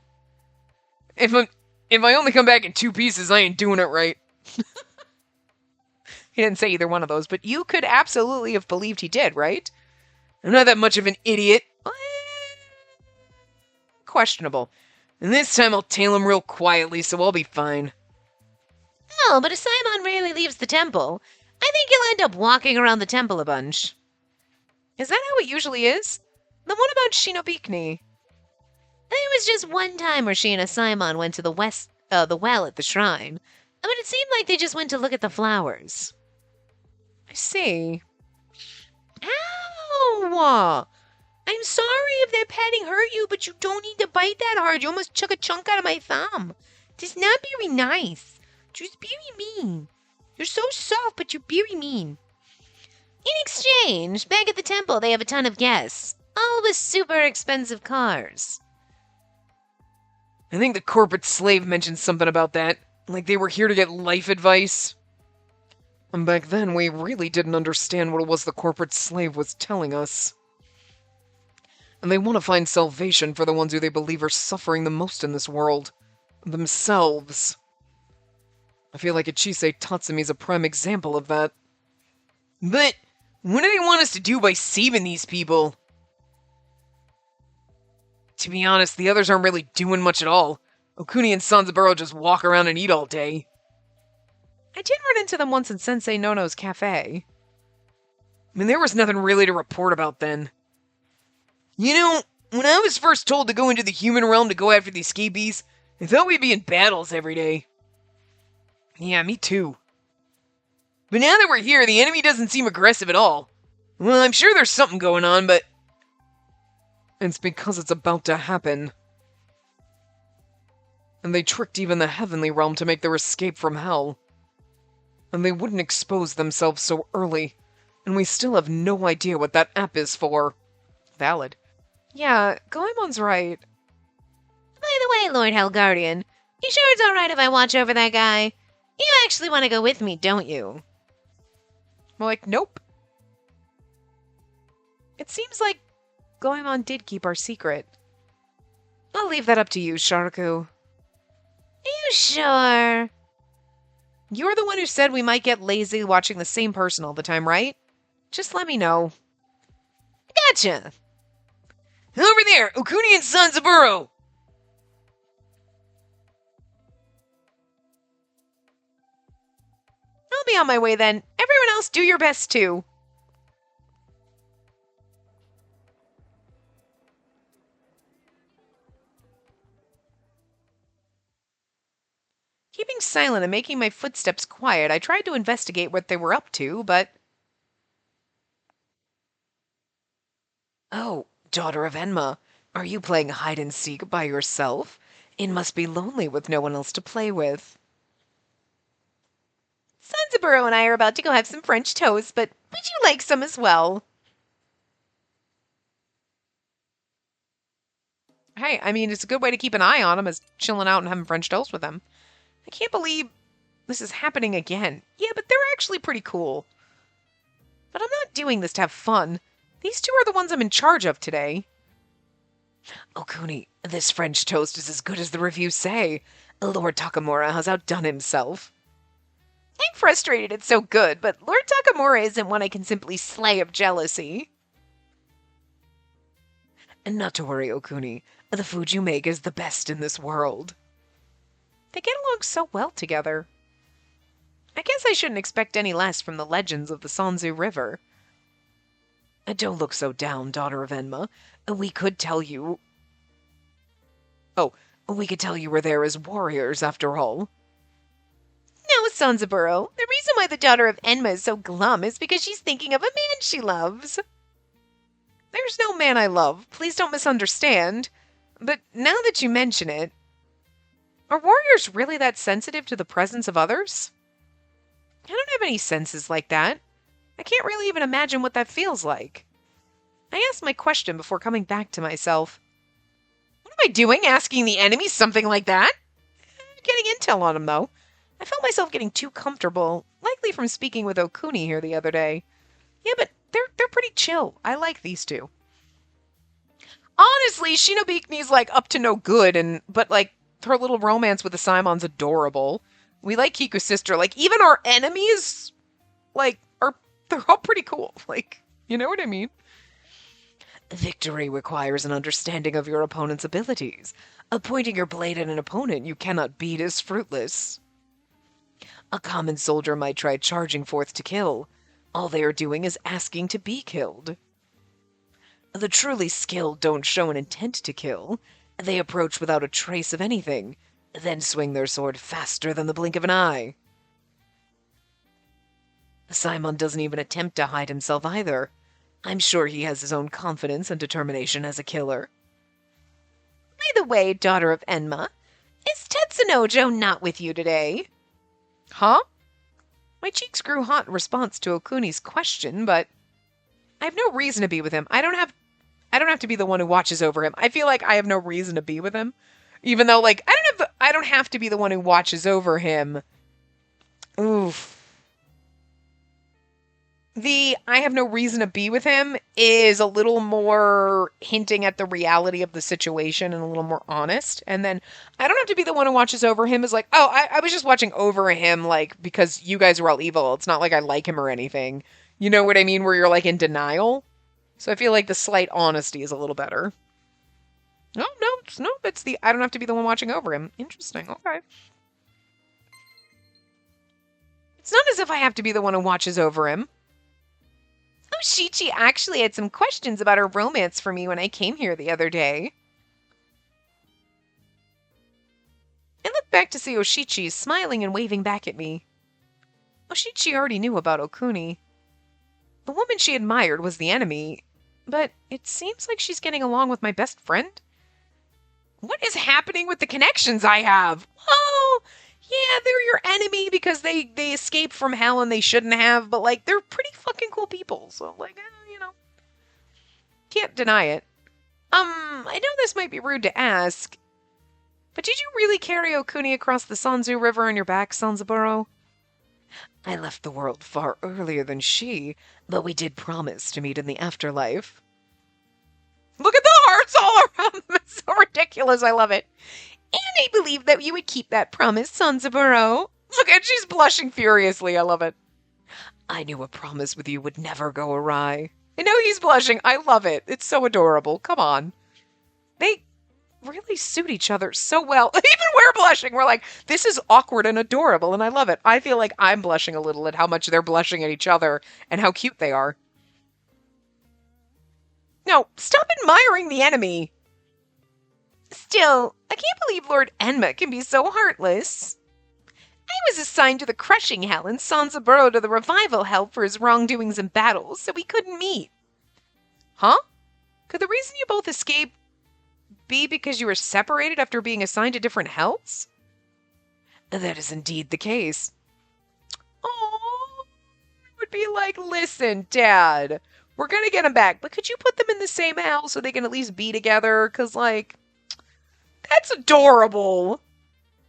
If I only come back in 2 pieces, I ain't doing it right. He didn't say either one of those, but you could absolutely have believed he did, right? I'm not that much of an idiot. Questionable. And this time I'll tail him real quietly, so I'll be fine. Oh, but if Simon rarely leaves the temple, I think he'll end up walking around the temple a bunch. Is that how it usually is? Then what about Shinobikuni? There was just one time where she and a Simon went to the well at the shrine. But it seemed like they just went to look at the flowers. I see. Ow! I'm sorry if that petting hurt you, but you don't need to bite that hard. You almost took a chunk out of my thumb. It's not very nice. Just very mean. You're so soft, but you're very mean. In exchange, back at the temple, they have a ton of guests. All with super expensive cars. I think the corporate slave mentioned something about that. Like they were here to get life advice. And back then, we really didn't understand what it was the corporate slave was telling us. And they want to find salvation for the ones who they believe are suffering the most in this world. Themselves. I feel like Ichise Tatsumi is a prime example of that. But, what do they want us to do by saving these people? To be honest, the others aren't really doing much at all. Okuni and Sanzaburo just walk around and eat all day. I did run into them once in Sensei Nono's cafe. I mean, there was nothing really to report about then. You know, when I was first told to go into the human realm to go after these scabies, I thought we'd be in battles every day. Yeah, me too. But now that we're here, the enemy doesn't seem aggressive at all. Well, I'm sure there's something going on, but... It's because it's about to happen. And they tricked even the heavenly realm to make their escape from hell. And they wouldn't expose themselves so early. And we still have no idea what that app is for. Valid. Yeah, Goemon's right. By the way, Lord Hellguardian, you sure it's alright if I watch over that guy? You actually want to go with me, don't you? I'm like, nope. It seems like Goemon did keep our secret. I'll leave that up to you, Sharaku. Are you sure? You're the one who said we might get lazy watching the same person all the time, right? Just let me know. Gotcha. Over there, Okuni and Sanzaburo! I'll be on my way then. Everyone else do your best too. Keeping silent and making my footsteps quiet, I tried to investigate what they were up to, but... Oh, daughter of Enma, are you playing hide-and-seek by yourself? It must be lonely with no one else to play with. Sanzaburo and I are about to go have some French toast, but would you like some as well? Hey, I mean, it's a good way to keep an eye on them as chilling out and having French toast with them. I can't believe this is happening again. Yeah, but they're actually pretty cool. But I'm not doing this to have fun. These two are the ones I'm in charge of today. Okuni, this French toast is as good as the reviews say. Lord Takamura has outdone himself. I'm frustrated it's so good, but Lord Takamura isn't one I can simply slay of jealousy. And not to worry, Okuni. The food you make is the best in this world. They get along so well together. I guess I shouldn't expect any less from the legends of the Sanzu River. Don't look so down, daughter of Enma. We could tell you... Oh, we could tell you we're there as warriors, after all. No, Sanzaburo. The reason why the daughter of Enma is so glum is because she's thinking of a man she loves. There's no man I love. Please don't misunderstand. But now that you mention it, are warriors really that sensitive to the presence of others? I don't have any senses like that. I can't really even imagine what that feels like. I asked my question before coming back to myself. What am I doing asking the enemy something like that? Getting intel on him, though. I felt myself getting too comfortable, likely from speaking with Okuni here the other day. Yeah, but they're pretty chill. I like these two. Honestly, Shinobikumi's like up to no good, but like her little romance with the Saimon's adorable. We like Kiku's sister. Like even our enemies, like they're all pretty cool. Like, you know what I mean? Victory requires an understanding of your opponent's abilities. Pointing your blade at an opponent you cannot beat is fruitless. A common soldier might try charging forth to kill. All they are doing is asking to be killed. The truly skilled don't show an intent to kill. They approach without a trace of anything, then swing their sword faster than the blink of an eye. Simon doesn't even attempt to hide himself either. I'm sure he has his own confidence and determination as a killer. By the way, daughter of Enma, is Tetsunojo not with you today? Huh? My cheeks grew hot in response to Okuni's question, but I have no reason to be with him. I don't have to be the one who watches over him. I feel like I have no reason to be with him. Even though like I don't have to be the one who watches over him. Oof. The I have no reason to be with him is a little more hinting at the reality of the situation and a little more honest. And then I don't have to be the one who watches over him is like, oh, I was just watching over him like because you guys are all evil. It's not like I like him or anything. You know what I mean? Where you're like in denial. So I feel like the slight honesty is a little better. No, it's the I don't have to be the one watching over him. Interesting. Okay. It's not as if I have to be the one who watches over him. Oshichi actually had some questions about her romance for me when I came here the other day. I looked back to see Oshichi smiling and waving back at me. Oshichi already knew about Okuni. The woman she admired was the enemy, but it seems like she's getting along with my best friend. What is happening with the connections I have? Oh, yeah, they're your enemy because they escaped from hell and they shouldn't have, but like they're pretty fucking cool people. So like, you know, can't deny it. I know this might be rude to ask, but did you really carry Okuni across the Sanzu River on your back, Sanzaburo? I left the world far earlier than she, but we did promise to meet in the afterlife. Look at the hearts all around them. It's so ridiculous. I love it. And I believe that you would keep that promise, Sanzaburo. Look at she's blushing furiously. I love it. I knew a promise with you would never go awry. I know he's blushing. I love it. It's so adorable. Come on. They really suit each other so well. Even we're blushing. We're like, this is awkward and adorable, and I love it. I feel like I'm blushing a little at how much they're blushing at each other and how cute they are. No, stop admiring the enemy. Still, I can't believe Lord Enma can be so heartless. I was assigned to the crushing hell and Sanzaburo to the revival hell for his wrongdoings in battles, so we couldn't meet. Huh? Could the reason you both escaped be because you were separated after being assigned to different hells? That is indeed the case. Oh, I would be like, listen, Dad, we're gonna get them back, but could you put them in the same hell so they can at least be together? Because, like, That's adorable.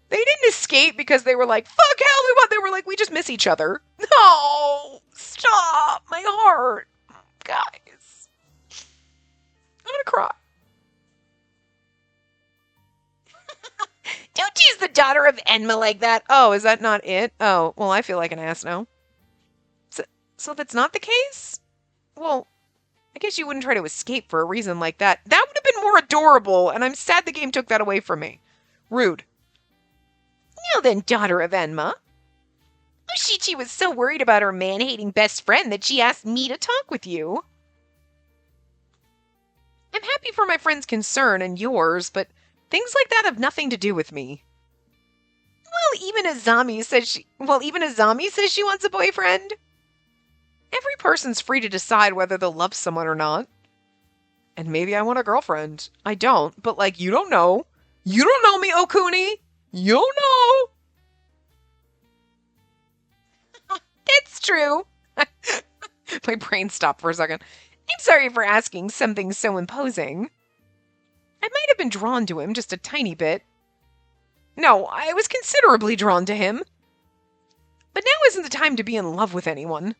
They didn't escape because they were like, fuck hell, we want. They were like, we just miss each other. No, stop. My heart. Guys. I'm gonna cry. Don't use the daughter of Enma like that. Oh, is that not it? Oh, well, I feel like an ass now. So that's not the case? Well, I guess you wouldn't try to escape for a reason like that. That would have been more adorable, and I'm sad the game took that away from me. Rude. Now then, daughter of Enma. Oshichi was so worried about her man-hating best friend that she asked me to talk with you. I'm happy for my friend's concern and yours, but things like that have nothing to do with me. Even Azami says she wants a boyfriend. Every person's free to decide whether they'll love someone or not. And maybe I want a girlfriend. I don't, but like, you don't know. You don't know me, Okuni. You don't know. It's true. My brain stopped for a second. I'm sorry for asking something so imposing. I might have been drawn to him just a tiny bit. No, I was considerably drawn to him. But now isn't the time to be in love with anyone.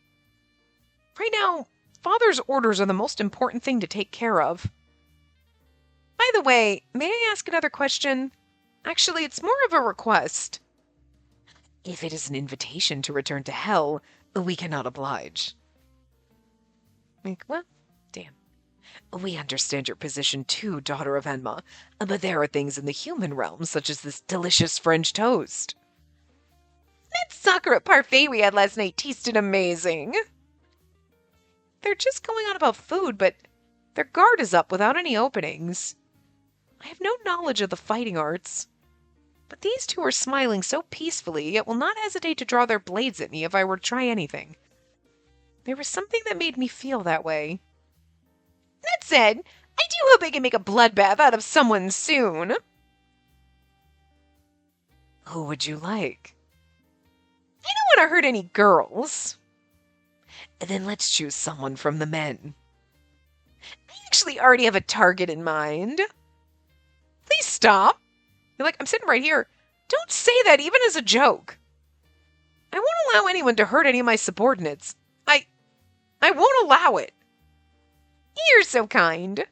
Right now, Father's orders are the most important thing to take care of. By the way, may I ask another question? Actually, it's more of a request. If it is an invitation to return to hell, we cannot oblige. Well, damn. We understand your position too, daughter of Enma, but there are things in the human realm, such as this delicious French toast. That sakura parfait we had last night tasted amazing. They're just going on about food, but their guard is up without any openings. I have no knowledge of the fighting arts. But these two are smiling so peacefully, yet will not hesitate to draw their blades at me if I were to try anything. There was something that made me feel that way. That said, I do hope I can make a bloodbath out of someone soon. Who would you like? I don't want to hurt any girls. Then let's choose someone from the men. I actually already have a target in mind. Please stop. You're like, I'm sitting right here. Don't say that even as a joke. I won't allow anyone to hurt any of my subordinates. I won't allow it. You're so kind.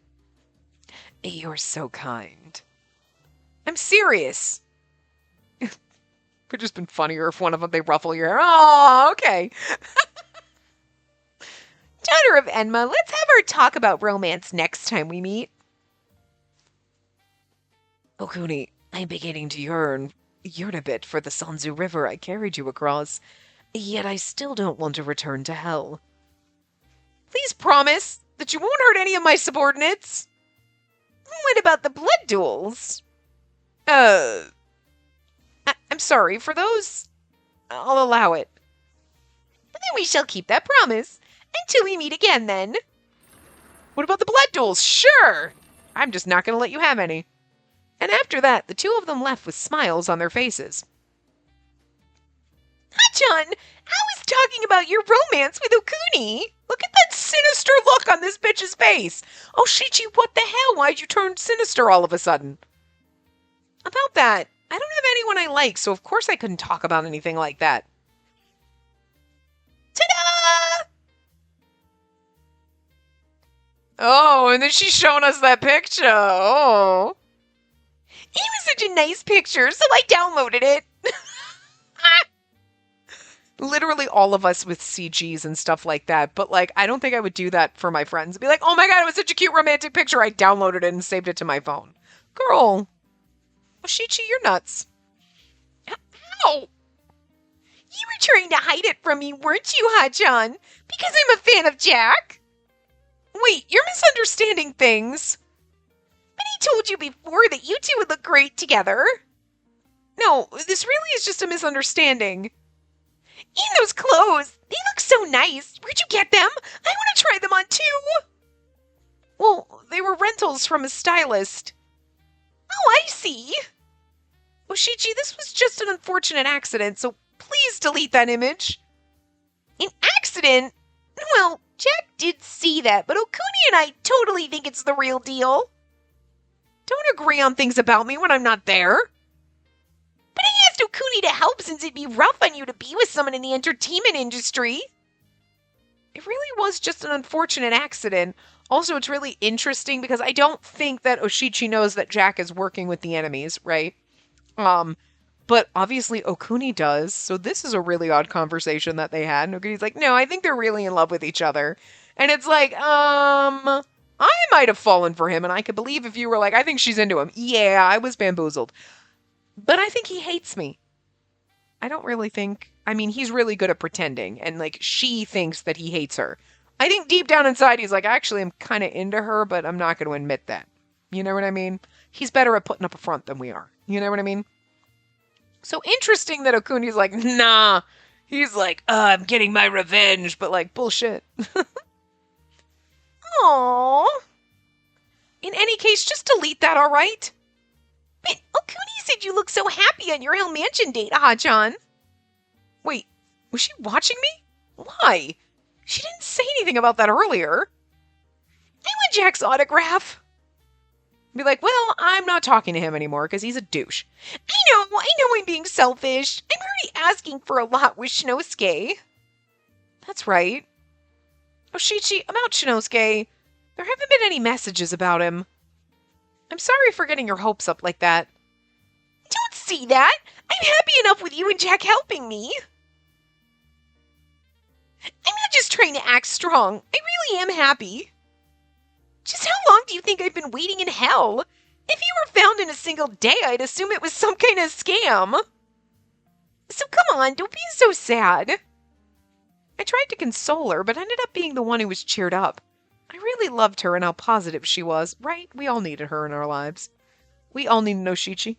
You're so kind. I'm serious. It would just been funnier if one of them, they ruffle your hair. Oh, okay. Daughter of Enma, let's have our talk about romance next time we meet. Okuni, I'm beginning to yearn a bit for the Sanzu River I carried you across, yet I still don't want to return to hell. Please promise that you won't hurt any of my subordinates. What about the blood duels? I'm sorry, for those, I'll allow it. But then we shall keep that promise until we meet again then. What about the blood duels? Sure! I'm just not going to let you have any. And after that, the two of them left with smiles on their faces. Hachan, how is talking about your romance with Okuni? Look at that sinister look on this bitch's face. Oh, Shichi, what the hell? Why'd you turn sinister all of a sudden? About that, I don't have anyone I like, so of course I couldn't talk about anything like that. Ta-da! Oh, and then she's showing us that picture. Oh. It was such a nice picture, so I downloaded it. Literally all of us with CGs and stuff like that, but like, I don't think I would do that for my friends. Be like, oh my god, it was such a cute romantic picture. I downloaded it and saved it to my phone. Girl. Oshichi, you're nuts. Ow! You were trying to hide it from me, weren't you, Hachan? Because I'm a fan of Jack? Wait, you're misunderstanding things. But I told you before that you two would look great together. No, this really is just a misunderstanding. And those clothes, they look so nice. Where'd you get them? I want to try them on too. Well, they were rentals from a stylist. Oh, I see. Oshichi, this was just an unfortunate accident, so please delete that image. An accident? Well, Jack did see that, but Okuni and I totally think it's the real deal. Don't agree on things about me when I'm not there. But I asked Okuni to help since it'd be rough on you to be with someone in the entertainment industry. It really was just an unfortunate accident. Also, it's really interesting because I don't think that Oshichi knows that Jack is working with the enemies, right? Um, but obviously Okuni does. So this is a really odd conversation that they had. And Okuni's like, no, I think they're really in love with each other. And it's like, I might have fallen for him, and I could believe if you were like, I think she's into him. Yeah, I was bamboozled. But I think he hates me. I don't really think. I mean, he's really good at pretending, and like she thinks that he hates her. I think deep down inside, he's like, actually, I'm kind of into her, but I'm not going to admit that. You know what I mean? He's better at putting up a front than we are. You know what I mean? So interesting that Okuni's like, nah. He's like, I'm getting my revenge, but like, bullshit. Aww. In any case, just delete that, alright? But Okuni said you look so happy on your Hill Mansion date, Hachan. Wait, was she watching me? Why? She didn't say anything about that earlier. I want Jack's autograph. Be like, well, I'm not talking to him anymore because he's a douche. I know I'm being selfish. I'm already asking for a lot with Shinosuke. That's right. Oshichi, about Shinosuke, there haven't been any messages about him. I'm sorry for getting your hopes up like that. Don't see that. I'm happy enough with you and Jack helping me. I'm not just trying to act strong. I really am happy. Just how long do you think I've been waiting in hell? If you were found in a single day, I'd assume it was some kind of scam. So come on, don't be so sad. I tried to console her, but ended up being the one who was cheered up. I really loved her and how positive she was, right? We all needed her in our lives. We all needed Oshichi.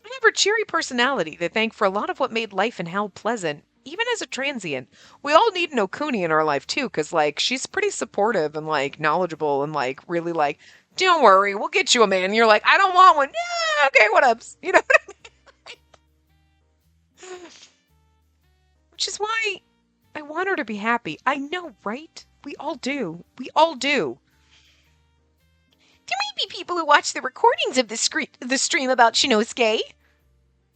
I have her cheery personality to thank for a lot of what made life in hell pleasant, even as a transient. We all need an Okuni in our life too, because like she's pretty supportive and like knowledgeable and like really like, don't worry, we'll get you a man. And you're like, I don't want one. Yeah, okay, what ups? You know what I mean? Which is why I want her to be happy. I know, right? We all do. We all do. There might be people who watch the recordings of the stream about Shinosuke.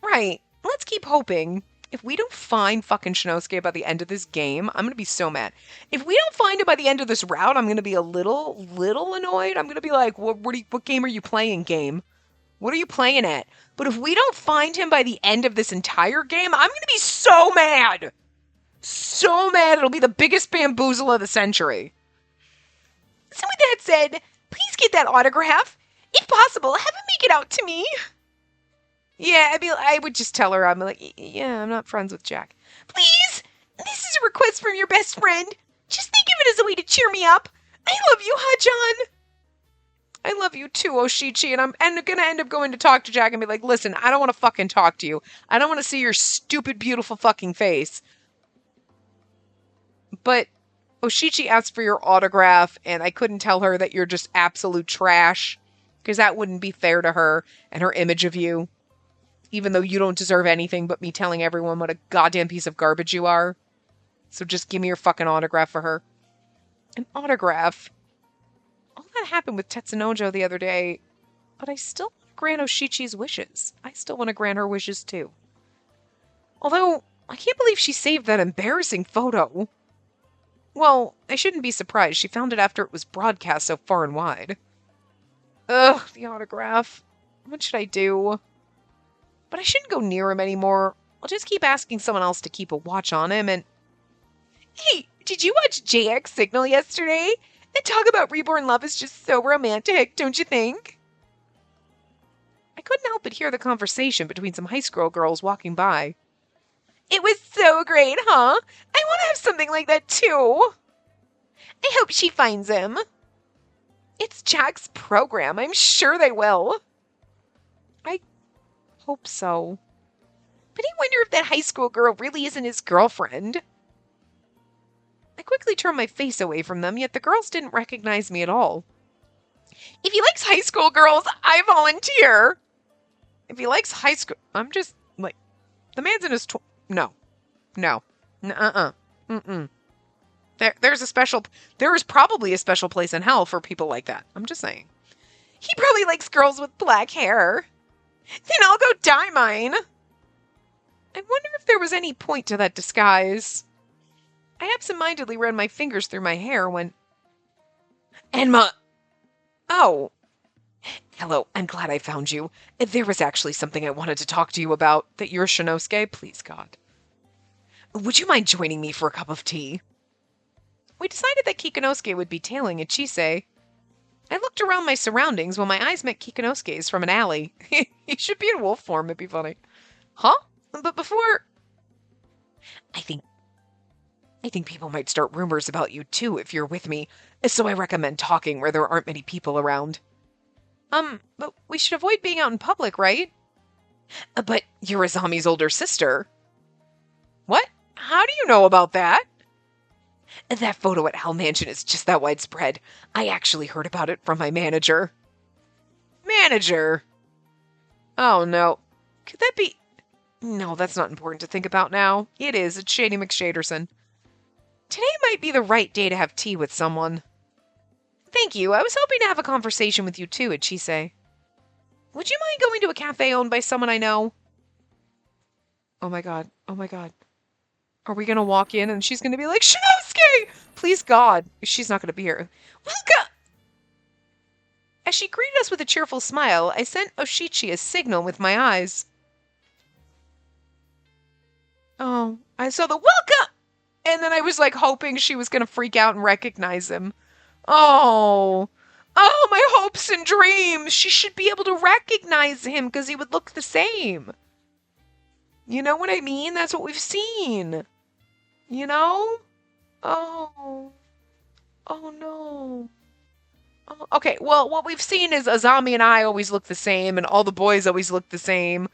Right. Let's keep hoping. If we don't find fucking Shinosuke by the end of this game, I'm going to be so mad. If we don't find him by the end of this route, I'm going to be a little annoyed. I'm going to be like, what game are you playing, game? What are you playing at? But if we don't find him by the end of this entire game, I'm going to be so mad. So mad. It'll be the biggest bamboozle of the century. So with that said, please get that autograph. If possible, have him make it out to me. Yeah, I would just tell her, I'm like, yeah, I'm not friends with Jack. Please! This is a request from your best friend. Just think of it as a way to cheer me up. I love you, Hachan. I love you too, Oshichi, and I'm gonna end up going to talk to Jack and be like, listen, I don't want to fucking talk to you. I don't want to see your stupid, beautiful fucking face. But Oshichi asked for your autograph, and I couldn't tell her that you're just absolute trash, because that wouldn't be fair to her and her image of you. Even though you don't deserve anything but me telling everyone what a goddamn piece of garbage you are. So just give me your fucking autograph for her. An autograph? All that happened with Tetsunojo the other day, but I still want to grant Oshichi's wishes. I still want to grant her wishes too. Although, I can't believe she saved that embarrassing photo. Well, I shouldn't be surprised. She found it after it was broadcast so far and wide. Ugh, the autograph. What should I do? But I shouldn't go near him anymore. I'll just keep asking someone else to keep a watch on him and... Hey, did you watch JX Signal yesterday? That talk about reborn love is just so romantic, don't you think? I couldn't help but hear the conversation between some high school girls walking by. It was so great, huh? I want to have something like that too. I hope she finds him. It's Jack's program. I'm sure they will. I hope so. But I wonder if that high school girl really isn't his girlfriend. I quickly turned my face away from them, yet the girls didn't recognize me at all. If he likes high school girls, I volunteer. If he likes high school... I'm just, like... The man's in his... No. Mm-mm. There is probably a special place in hell for people like that. I'm just saying. He probably likes girls with black hair. Then I'll go dye mine. I wonder if there was any point to that disguise. I absentmindedly ran my fingers through my hair when... Enma! Oh. Hello, I'm glad I found you. There was actually something I wanted to talk to you about. That you're Shinosuke? Please, God. Would you mind joining me for a cup of tea? We decided that Kikinosuke would be tailing Ichise. I looked around my surroundings when my eyes met Kikinosuke's from an alley. He should be in wolf form, it'd be funny. Huh? But before... I think people might start rumors about you too if you're with me, so I recommend talking where there aren't many people around. But we should avoid being out in public, right? But you're Azami's older sister. What? How do you know about that? That photo at Hell Mansion is just that widespread. I actually heard about it from my manager. Manager? Oh, no. Could that be... No, that's not important to think about now. It is. It's Shady McShaderson. Today might be the right day to have tea with someone. Thank you. I was hoping to have a conversation with you too, Ichise. Would you mind going to a cafe owned by someone I know? Oh my god. Oh my god. Are we gonna walk in and she's gonna be like, Shinosuke! Please God. She's not gonna be here. Welcome! As she greeted us with a cheerful smile, I sent Oshichi a signal with my eyes. Oh, I saw the welcome! And then I was like hoping she was gonna freak out and recognize him. Oh, my hopes and dreams. She should be able to recognize him because he would look the same. You know what I mean? That's what we've seen. You know? Oh no. Oh, okay, well, what we've seen is Azami and I always look the same, and all the boys always look the same,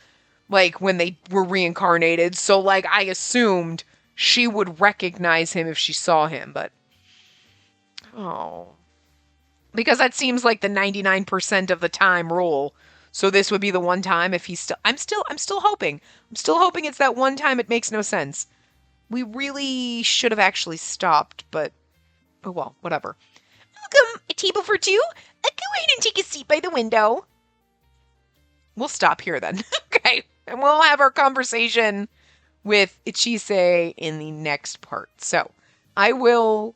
like, when they were reincarnated. So, like, I assumed she would recognize him if she saw him, but... Oh. Because that seems like the 99% of the time rule. So this would be the one time if he's still... I'm still hoping. I'm still hoping it's that one time it makes no sense. We really should have actually stopped, but... Oh well, whatever. Welcome, a table for two? Go ahead and take a seat by the window. We'll stop here then. Okay. And we'll have our conversation with Ichise in the next part. So, I will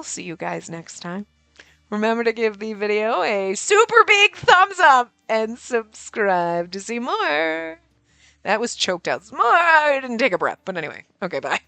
see you guys next time. Remember to give the video a super big thumbs up and subscribe to see more. That was choked out. More. I didn't take a breath, but anyway. Okay, bye.